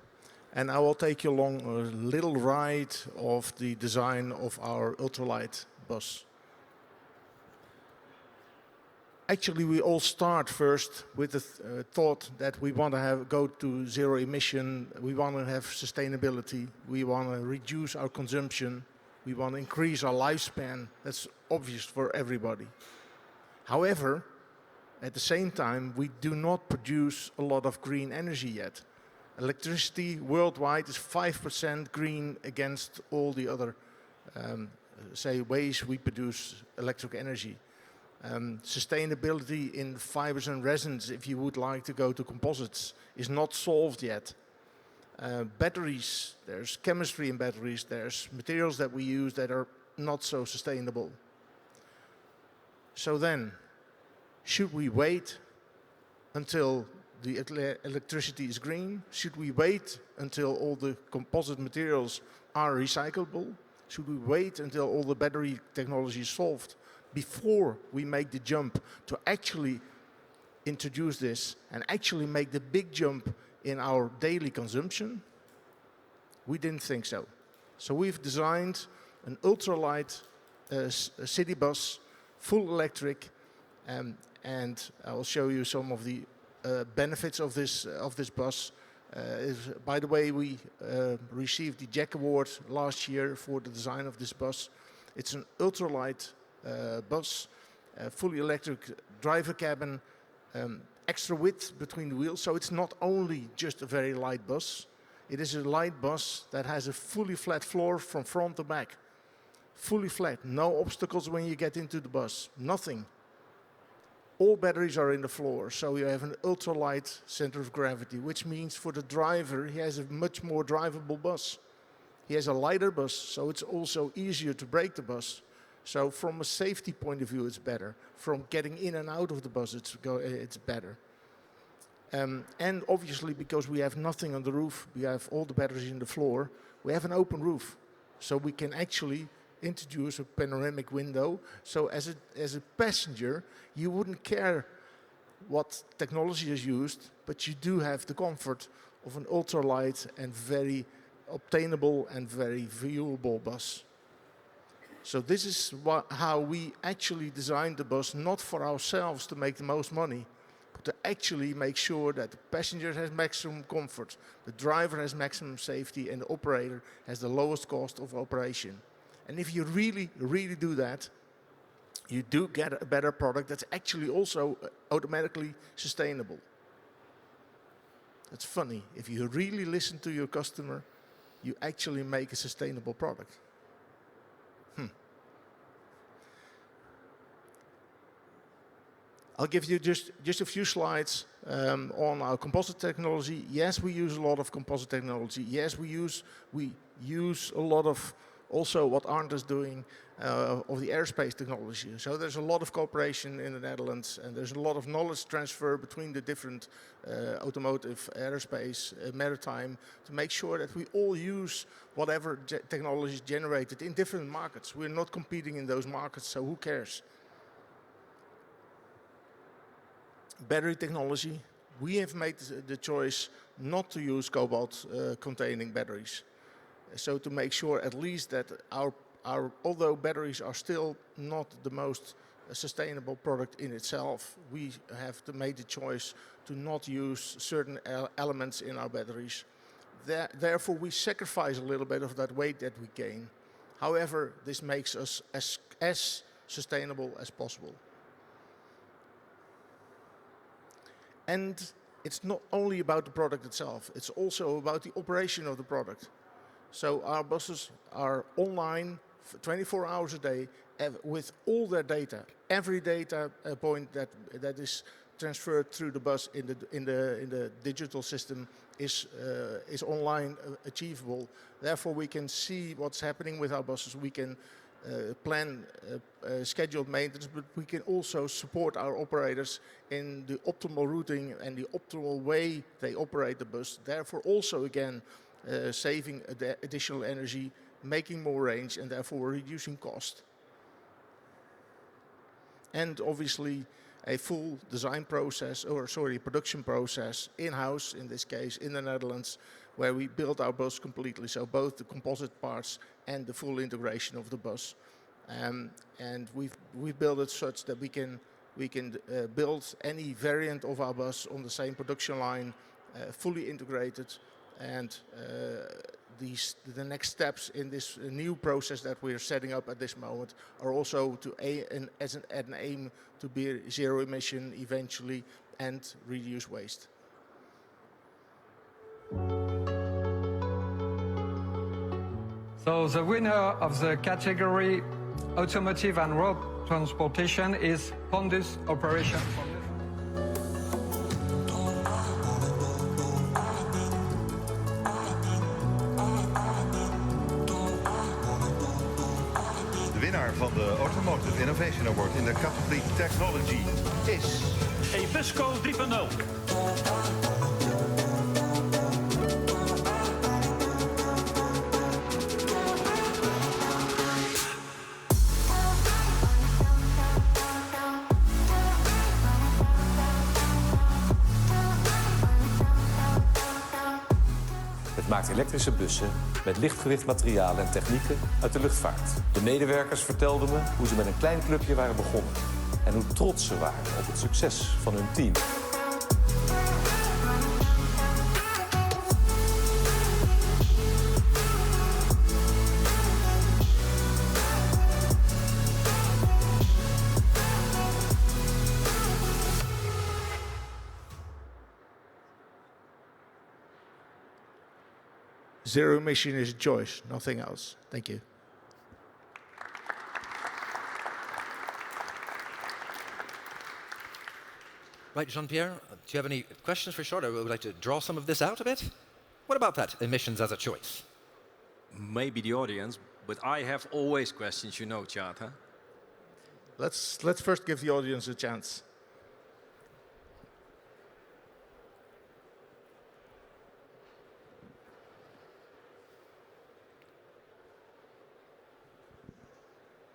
and I will take you along a little ride of the design of our ultralight bus. Actually, we all start first with the thought that we want to go to zero emission, we want to have sustainability, we want to reduce our consumption, we want to increase our lifespan. That's obvious for everybody. However, at the same time, we do not produce a lot of green energy yet. Electricity worldwide is 5% green against all the other, say, ways we produce electric energy. Sustainability in fibers and resins, if you would like to go to composites, is not solved yet. Batteries, there's chemistry in batteries, there's materials that we use that are not so sustainable. So then, should we wait until the electricity is green? Should we wait until all the composite materials are recyclable? Should we wait until all the battery technology is solved before we make the jump to actually introduce this and actually make the big jump in our daily consumption? We didn't think so. So we've designed an ultralight city bus, full electric, and I will show you some of the benefits of this bus. By the way, we received the JEC award last year for the design of this bus. It's an ultralight bus, fully electric driver cabin, extra width between the wheels. So it's not only just a very light bus, it is a light bus that has a fully flat floor from front to back. Fully flat, no obstacles when you get into the bus, nothing. All batteries are in the floor, so you have an ultralight center of gravity, which means for the driver, he has a much more drivable bus. He has a lighter bus, so it's also easier to brake the bus. So from a safety point of view, it's better. From getting in and out of the bus, it's better. And obviously, because we have nothing on the roof, we have all the batteries in the floor, we have an open roof. So we can actually introduce a panoramic window. So as a passenger, you wouldn't care what technology is used, but you do have the comfort of an ultralight and very obtainable and very viewable bus. So this is how we actually designed the bus, not for ourselves to make the most money, but to actually make sure that the passenger has maximum comfort, the driver has maximum safety, and the operator has the lowest cost of operation. And if you really, really do that, you do get a better product that's actually also automatically sustainable. That's funny. If you really listen to your customer, you actually make a sustainable product. I'll give you just a few slides on our composite technology. Yes, we use a lot of composite technology. Yes, we use a lot of also what Arndt is doing of the aerospace technology. So there's a lot of cooperation in the Netherlands, and there's a lot of knowledge transfer between the different automotive, aerospace, maritime, to make sure that we all use whatever technology is generated in different markets. We're not competing in those markets, so who cares? Battery technology, we have made the choice not to use cobalt-containing batteries. So to make sure at least that although batteries are still not the most sustainable product in itself, we have to make the choice to not use certain elements in our batteries. Therefore, we sacrifice a little bit of that weight that we gain. However, this makes us as sustainable as possible. And it's not only about the product itself, it's also about the operation of the product. So our buses are online 24 hours a day with all their data. Every data point that is transferred through the bus in the digital system is online achievable. Therefore, we can see what's happening with our buses. We can plan scheduled maintenance, but we can also support our operators in the optimal routing and the optimal way they operate the bus. Therefore, also again, saving additional energy, making more range, and therefore reducing cost. And obviously, a full design process, production process in-house, in this case, in the Netherlands, where we build our bus completely. So both the composite parts and the full integration of the bus. And we've built it such that we We can build any variant of our bus on the same production line, fully integrated. And the next steps in this new process that we're setting up at this moment are also to an aim to be zero emission eventually and reduce waste. So the winner of the category Automotive and Road Transportation is Honda's Operation. De winnaar van de Automotive Innovation Award in de categorie Technology is Ebusco 3.0. Maakt elektrische bussen met lichtgewicht materialen en technieken uit de luchtvaart. De medewerkers vertelden me hoe ze met een klein clubje waren begonnen en hoe trots ze waren op het succes van hun team. Zero emission is a choice, nothing else. Thank you. Right, Jean-Pierre, do you have any questions for Short? I would like to draw some of this out a bit. What about that, emissions as a choice? Maybe the audience, but I have always questions, you know, Chad, huh? Let's first give the audience a chance.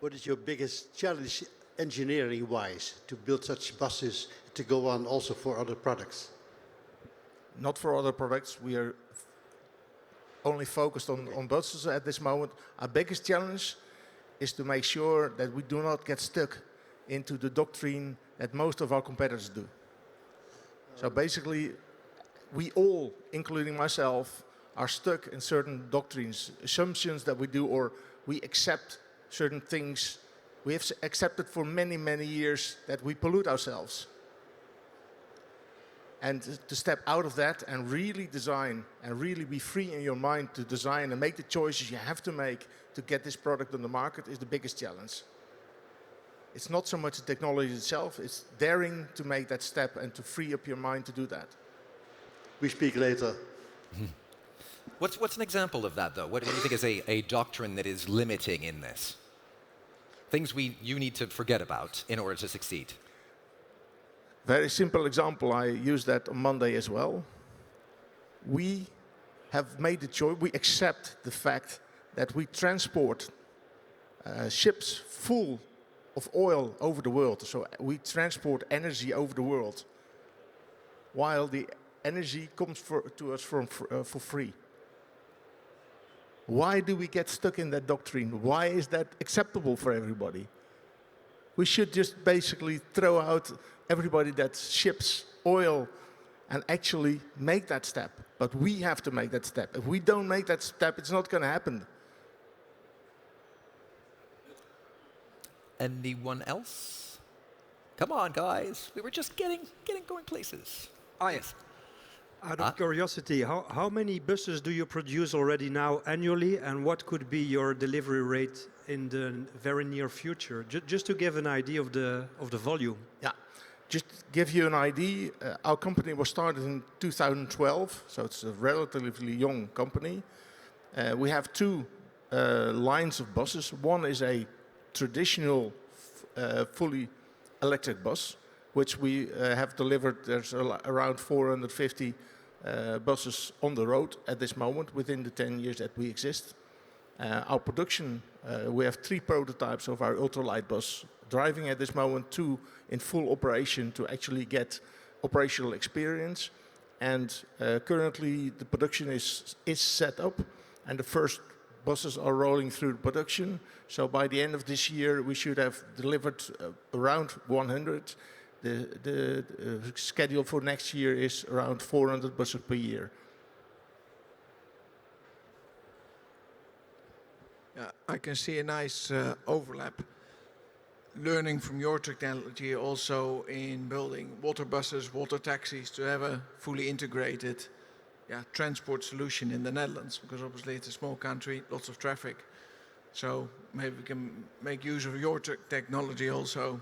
What is your biggest challenge engineering-wise to build such buses to go on also for other products? Not for other products. We are only focused on buses at this moment. Our biggest challenge is to make sure that we do not get stuck into the doctrine that most of our competitors do. So basically, we all, including myself, are stuck in certain doctrines, assumptions that we do, or we accept certain things. We have accepted for many, many years that we pollute ourselves. And to step out of that and really design and really be free in your mind to design and make the choices you have to make to get this product on the market is the biggest challenge. It's not so much the technology itself, it's daring to make that step and to free up your mind to do that. We speak later. What's an example of that, though? What do you think is a doctrine that is limiting in this? Things you need to forget about in order to succeed. Very simple example, I used that on Monday as well. We have made the choice, we accept the fact that we transport ships full of oil over the world. So we transport energy over the world, while the energy comes to us for free. Why do we get stuck in that doctrine? Why is that acceptable for everybody? We should just basically throw out everybody that ships oil and actually make that step. But we have to make that step. If we don't make that step, it's not going to happen. Anyone else? Come on, guys. We were just getting going places. Oh, yes. Out of curiosity, how many buses do you produce already now annually, and what could be your delivery rate in the very near future? Just to give an idea of the volume. Yeah, just to give you an idea, our company was started in 2012, so it's a relatively young company. We have two lines of buses. One is a traditional fully electric bus, which we have delivered. There's around 450 buses on the road at this moment within the 10 years that we exist. Our production, we have 3 prototypes of our ultralight bus driving at this moment, 2 in full operation to actually get operational experience. And currently the production is set up, and the first buses are rolling through production. So by the end of this year, we should have delivered around 100. The schedule for next year is around 400 buses per year. Yeah, I can see a nice overlap. Learning from your technology also in building water buses, water taxis, to have a fully integrated transport solution in the Netherlands, because obviously it's a small country, lots of traffic. So maybe we can make use of your technology also.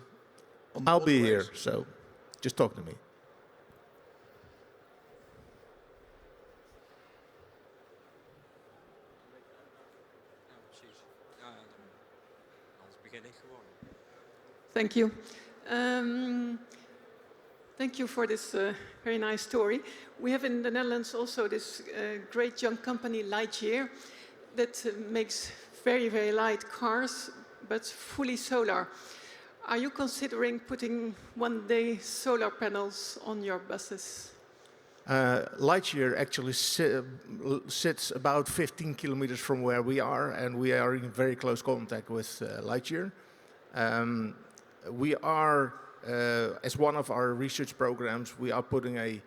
I'll be here, so just talk to me. Thank you. Thank you for this very nice story. We have in the Netherlands also this great young company, Lightyear, that makes very, very light cars, but fully solar. Are you considering putting one day solar panels on your buses? Lightyear actually sits about 15 kilometers from where we are, and we are in very close contact with Lightyear. We are, as one of our research programs, we are putting a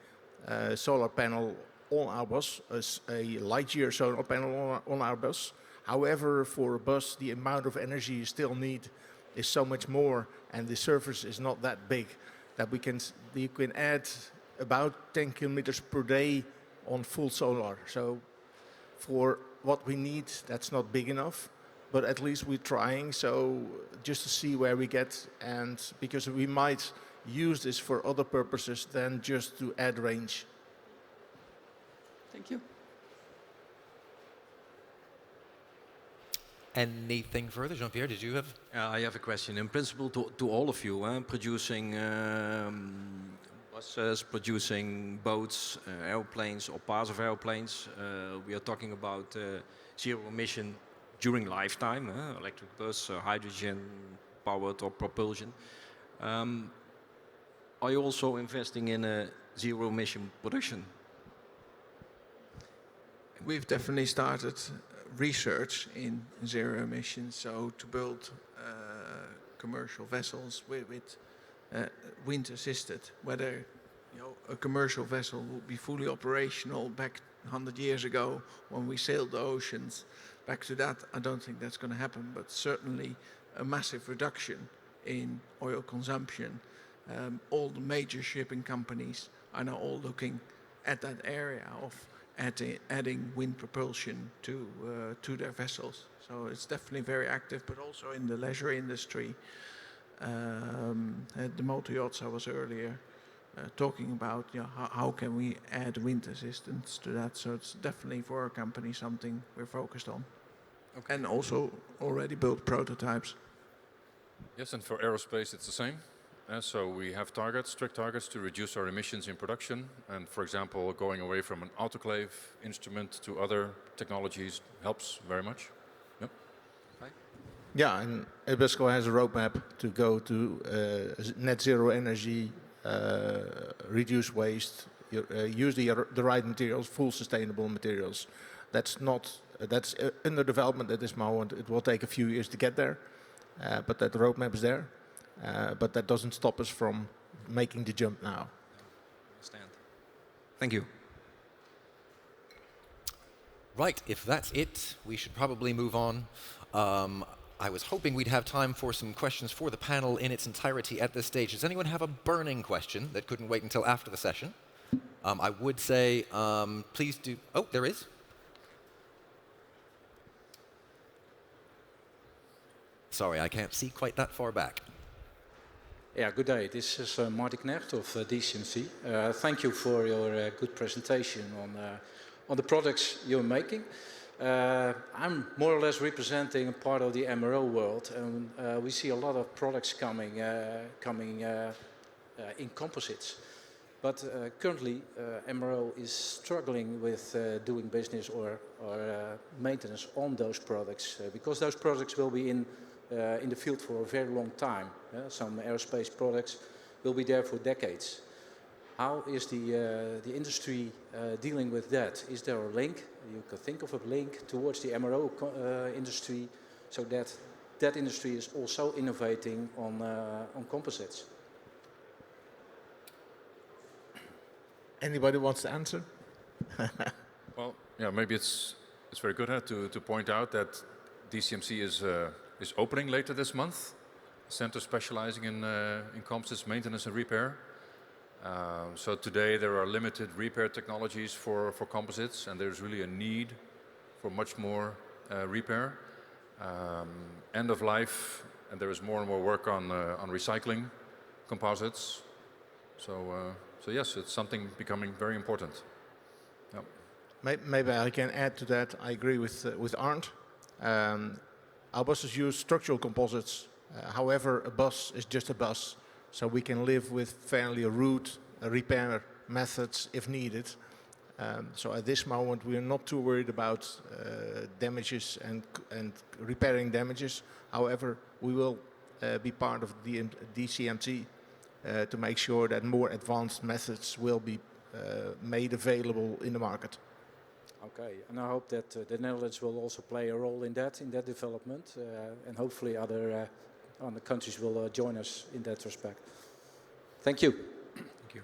solar panel on our bus, a Lightyear solar panel on our bus. However, for a bus, the amount of energy you still need is so much more, and the surface is not that big that you can add about 10 kilometers per day on full solar. So for what we need, that's not big enough, but at least we're trying. So just to see where we get, and because we might use this for other purposes than just to add range. Thank you. Anything further? Jean-Pierre, did you have? I have a question. In principle, to all of you, producing buses, producing boats, airplanes, or parts of airplanes. We are talking about zero emission during lifetime, electric bus, hydrogen powered or propulsion. Are you also investing in a zero emission production? We've definitely started research in zero emissions, so to build commercial vessels with wind assisted. Whether a commercial vessel would be fully operational back 100 years ago when we sailed the oceans, back to that, I don't think that's going to happen, but certainly a massive reduction in oil consumption. All the major shipping companies are now all looking at that area of adding wind propulsion to their vessels. So it's definitely very active, but also in the leisure industry. The motor yachts I was earlier talking about, how can we add wind assistance to that? So it's definitely for our company something we're focused on. Okay. And also already built prototypes. Yes, and for aerospace it's the same. So we have targets, strict targets to reduce our emissions in production. And for example, going away from an autoclave instrument to other technologies helps very much. Yep. Okay. Yeah, and Ebusco has a roadmap to go to net zero energy, reduce waste, use the right materials, full sustainable materials. That's under development at this moment. It will take a few years to get there, but that roadmap is there. But that doesn't stop us from making the jump now. Understand. Thank you. Right, if that's it, we should probably move on. I was hoping we'd have time for some questions for the panel in its entirety at this stage. Does anyone have a burning question that couldn't wait until after the session? I would say, please do. Oh, there is. Sorry, I can't see quite that far back. Yeah, good day. This is Marty Knecht of DCMC. Thank you for your good presentation on the products you're making. I'm more or less representing a part of the MRO world, and we see a lot of products coming in composites. But currently, MRO is struggling with doing business or maintenance on those products because those products will be in the field for a very long time. Some aerospace products will be there for decades. How is the industry dealing with that? Is there a link? You could think of a link towards the MRO industry, so that that industry is also innovating on composites. Anybody wants to answer? Well, yeah, maybe it's very good to point out that DCMC is opening later this month, a center specializing in composites maintenance and repair. So today there are limited repair technologies for composites, and there's really a need for much more repair. End of life, and there is more and more work on recycling composites. So yes, it's something becoming very important. Yep. Maybe I can add to that. I agree with Arndt. Our buses use structural composites. However, a bus is just a bus, so we can live with fairly rude repair methods if needed. So at this moment, we are not too worried about damages and repairing damages. However, we will be part of the DCMT to make sure that more advanced methods will be made available in the market. Okay, and I hope that the Netherlands will also play a role in that development, and hopefully other countries will join us in that respect. Thank you. Thank you.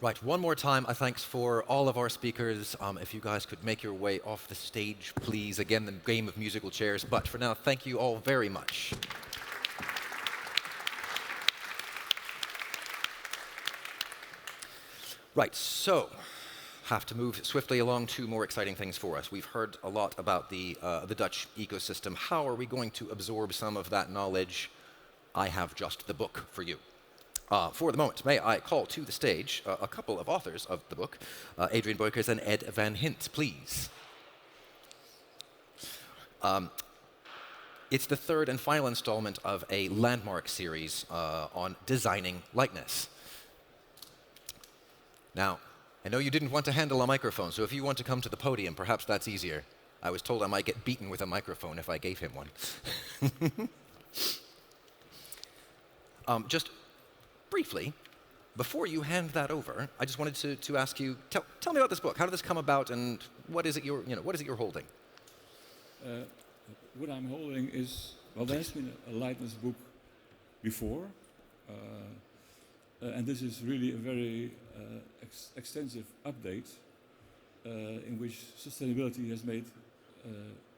Right, one more time, thanks for all of our speakers. If you guys could make your way off the stage, please. Again, the game of musical chairs. But for now, thank you all very much. Right, so have to move swiftly along to more exciting things for us. We've heard a lot about the Dutch ecosystem. How are we going to absorb some of that knowledge? I have just the book for you. For the moment, may I call to the stage a couple of authors of the book, Adrian Boykers and Ed van Hint, please. It's the third and final installment of a landmark series on designing lightness. Now, I know you didn't want to handle a microphone, so if you want to come to the podium, perhaps that's easier. I was told I might get beaten with a microphone if I gave him one. Just briefly, before you hand that over, I just wanted to ask you, tell me about this book. How did this come about, and what is it you're holding? What I'm holding is, well, there's been a lightness book before, and this is really a very extensive update in which sustainability has made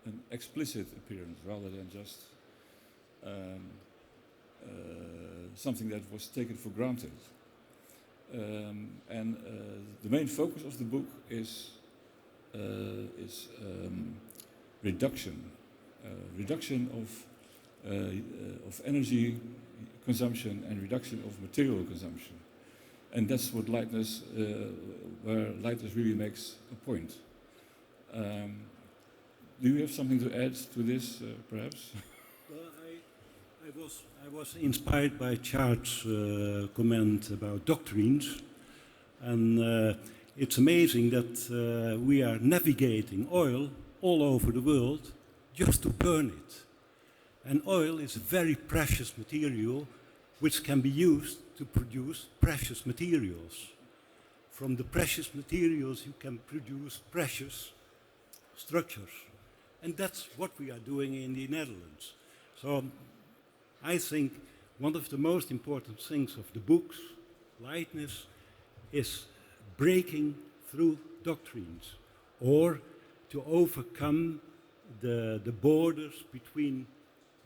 an explicit appearance rather than just something that was taken for granted. And the main focus of the book is reduction of energy consumption and reduction of material consumption. And that's what lightness, where lightness really makes a point. Do you have something to add to this, perhaps? Well, I was inspired by Charles' comment about doctrines, and it's amazing that we are navigating oil all over the world just to burn it. And oil is a very precious material which can be used to produce precious materials. From the precious materials you can produce precious structures. And that's what we are doing in the Netherlands. So I think one of the most important things of the books, lightness, is breaking through doctrines, or to overcome the borders between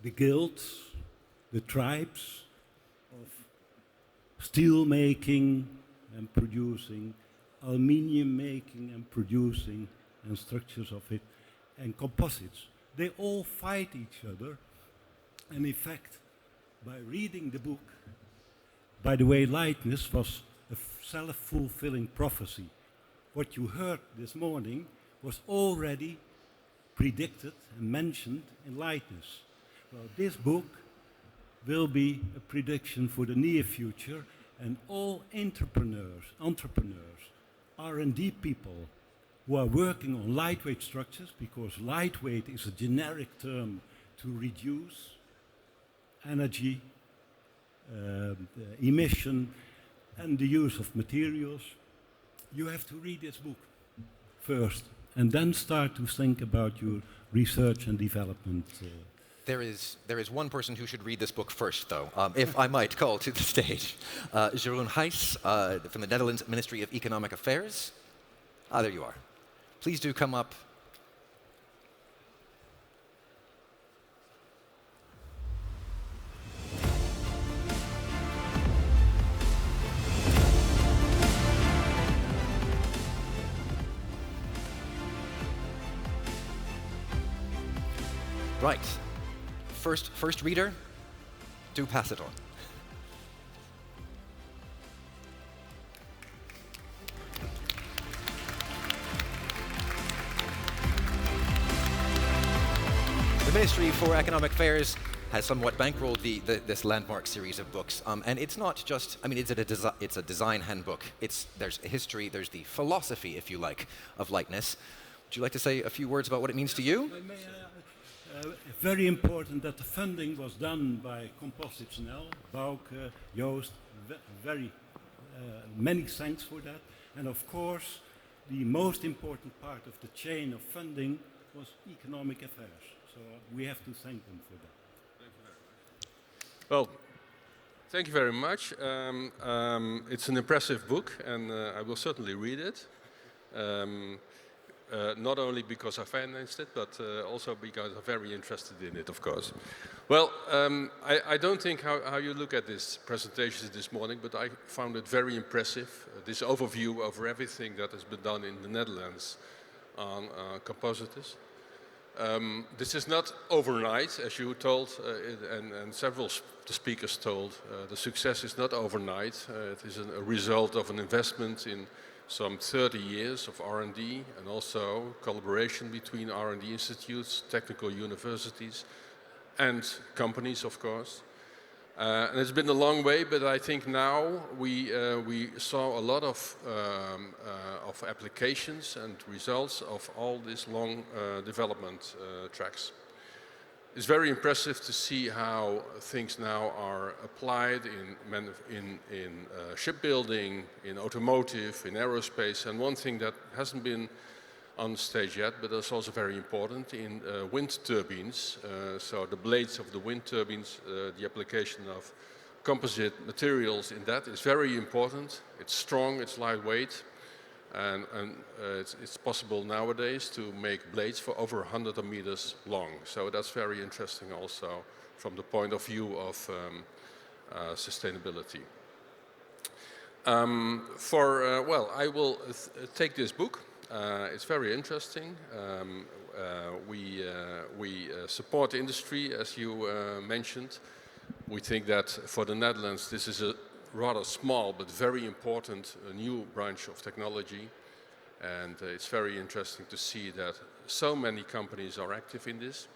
the guilds, the tribes of steel making and producing, aluminium making and producing, and structures of it, and composites. They all fight each other, and in fact, by reading the book, by the way, lightness was a self-fulfilling prophecy. What you heard this morning was already predicted and mentioned in lightness. Well, this book will be a prediction for the near future, and all entrepreneurs, R&D people who are working on lightweight structures, because lightweight is a generic term to reduce energy emission, and the use of materials, you have to read this book first and then start to think about your research and development. There is one person who should read this book first, though, if I might call to the stage. Jeroen Heijs from the Netherlands Ministry of Economic Affairs. Ah, there you are. Please do come up. Right. First reader, do pass it on. The Ministry for Economic Affairs has somewhat bankrolled this landmark series of books, and it's not just. I mean, it's a design handbook. There's a history. There's the philosophy, if you like, of lightness. Would you like to say a few words about what it means to you? Very important that the funding was done by CompositesNL, Bouke, Joost, very many thanks for that. And of course, the most important part of the chain of funding was economic affairs. So we have to thank them for that. Thank you very much. Well, thank you very much. It's an impressive book, and I will certainly read it. Not only because I financed it, but also because I'm very interested in it, of course. Well, I don't think how you look at this presentation this morning, but I found it very impressive, this overview over everything that has been done in the Netherlands on composites. This is not overnight, as you told, and several speakers told. The success is not overnight. It is a result of an investment in some 30 years of R&D and also collaboration between R&D institutes, technical universities and companies, of course. And it's been a long way, but I think now we saw a lot of applications and results of all these long development tracks. It's very impressive to see how things now are applied in shipbuilding, in automotive, in aerospace, and one thing that hasn't been on the stage yet, but that's also very important, in wind turbines. So the blades of the wind turbines, the application of composite materials in that is very important. It's strong, it's lightweight, and it's possible nowadays to make blades for over 100 meters long. So that's very interesting also from the point of view of sustainability. Well, I will take this book. It's very interesting. We support industry, as you mentioned. We think that for the Netherlands, this is a rather small but very important new branch of technology, and it's very interesting to see that so many companies are active in this.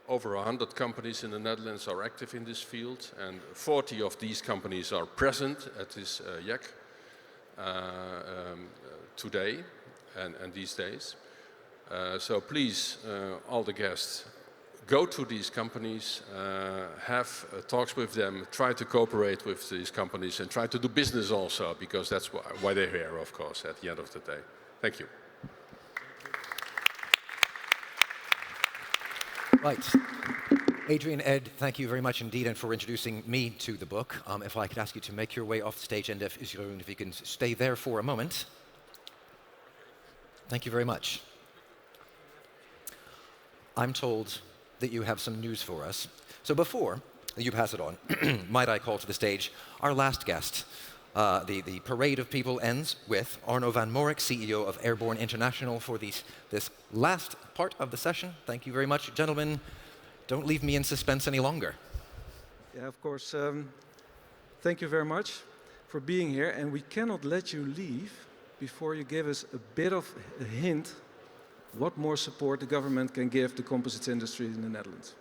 Over 100 companies in the Netherlands are active in this field, and 40 of these companies are present at this JEC today and these days. So please, all the guests, go to these companies, have talks with them, try to cooperate with these companies and try to do business also, because that's why they're here, of course, at the end of the day. Thank you. Right. Adrian, Ed, thank you very much indeed and for introducing me to the book. If I could ask you to make your way off the stage, and if you can stay there for a moment. Thank you very much. I'm told that you have some news for us. So before you pass it on, might I call to the stage our last guest. The parade of people ends with Arno van Morik, CEO of Airborne International, for this last part of the session. Thank you very much, gentlemen. Don't leave me in suspense any longer. Yeah, of course. Thank you very much for being here, and we cannot let you leave before you give us a bit of a hint what more support the government can give the composites industry in the Netherlands.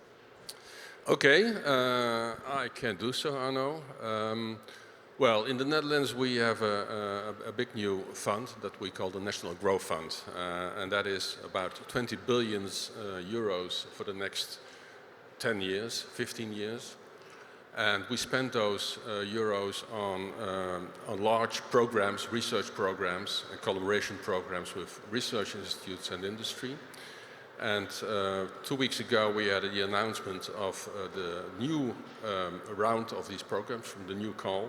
Okay, I can do so, Arno. Well, in the Netherlands we have a big new fund that we call the National Growth Fund, and that is about 20 billion euros for the next 10 years, 15 years. And we spent those euros on large programs, research programs, and collaboration programs with research institutes and industry. And 2 weeks ago, we had the announcement of the new round of these programs from the new call.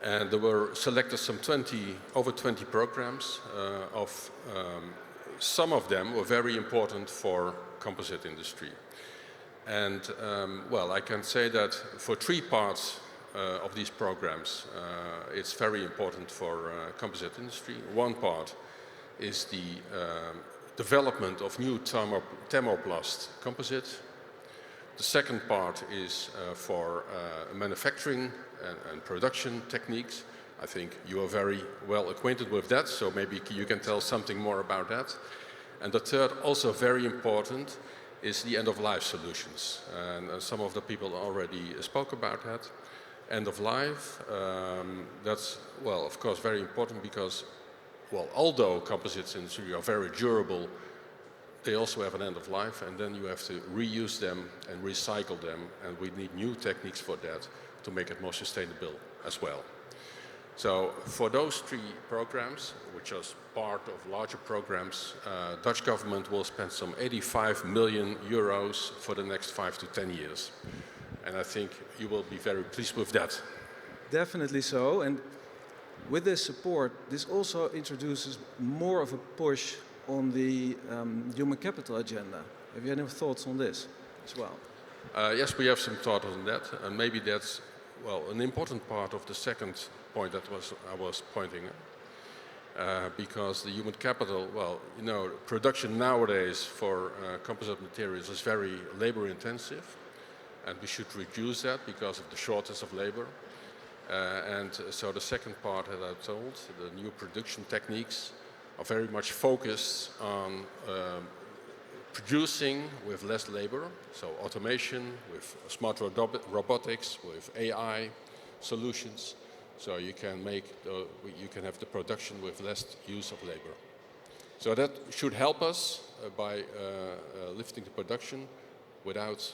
And there were selected over 20 programs. Some of them were very important for composite industry. And well, I can say that for 3 parts of these programs, it's very important for composite industry. One part is the development of new thermoplast composite. The second part is for manufacturing and production techniques. I think you are very well acquainted with that, so maybe you can tell something more about that. And the third, also very important, is the end-of-life solutions. And some of the people already spoke about that. End of life, that's, well, of course, very important because, well, although composites industry are very durable, they also have an end of life, and then you have to reuse them and recycle them, and we need new techniques for that to make it more sustainable as well. So for those 3 programs, which are part of larger programs, Dutch government will spend some 85 million euros for the next 5 to 10 years. And I think you will be very pleased with that. Definitely so. And with this support, this also introduces more of a push on the human capital agenda. Have you any thoughts on this as well? Yes, we have some thought on that. And maybe that's, well, an important part of the second point that I was pointing at. Because the human capital, well, you know, production nowadays for composite materials is very labor intensive, and we should reduce that because of the shortage of labor. And so the second part that I told, the new production techniques are very much focused on producing with less labor, so automation, with smart robotics, with AI solutions. So you can have the production with less use of labor. So that should help us by lifting the production without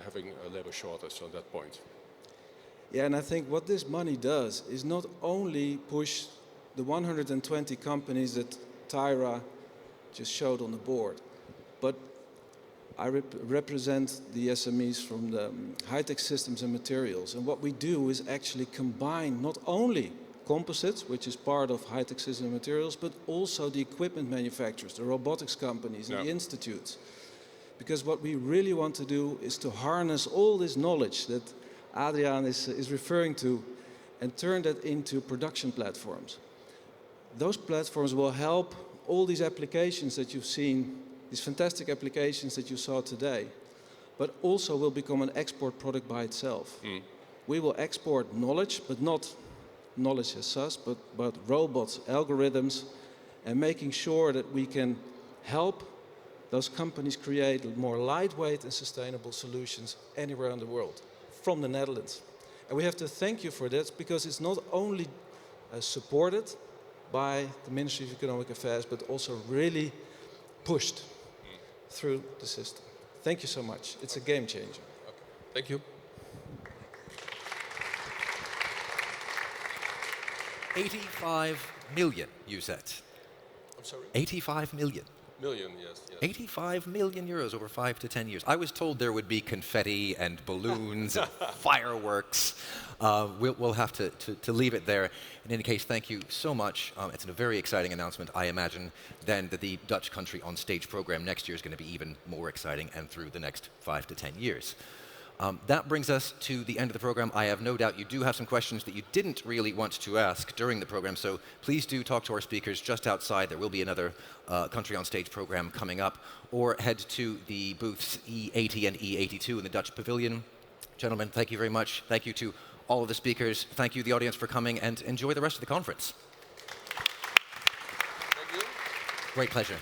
having a labor shortage on that point. Yeah, and I think what this money does is not only push the 120 companies that Tyra just showed on the board, but I represent the SMEs from the high-tech systems and materials. And what we do is actually combine not only composites, which is part of high-tech systems and materials, but also the equipment manufacturers, the robotics companies, and the institutes. Because what we really want to do is to harness all this knowledge that Adriaan is referring to and turn that into production platforms. Those platforms will help all these applications that you've seen, these fantastic applications that you saw today, but also will become an export product by itself. We will export knowledge, but not knowledge as such, but robots, algorithms, and making sure that we can help those companies create more lightweight and sustainable solutions anywhere in the world, from the Netherlands. And we have to thank you for that, because it's not only supported by the Ministry of Economic Affairs, but also really pushed through the system. Thank you so much. It's a game changer. Okay. Thank you. 85 million, you said. I'm sorry? 85 million. Million, yes. 85 million euros over 5 to 10 years. I was told there would be confetti and balloons and fireworks. We'll have to leave it there. In any case, thank you so much. It's a very exciting announcement. I imagine then that the Dutch Country on Stage program next year is going to be even more exciting, and through the next 5 to 10 years. That brings us to the end of the program. I have no doubt you do have some questions that you didn't really want to ask during the program, so please do talk to our speakers just outside. There will be another Country on Stage program coming up, or head to the booths E80 and E82 in the Dutch Pavilion. Gentlemen, thank you very much. Thank you to all of the speakers. Thank you, the audience, for coming, and enjoy the rest of the conference. Thank you. Great pleasure.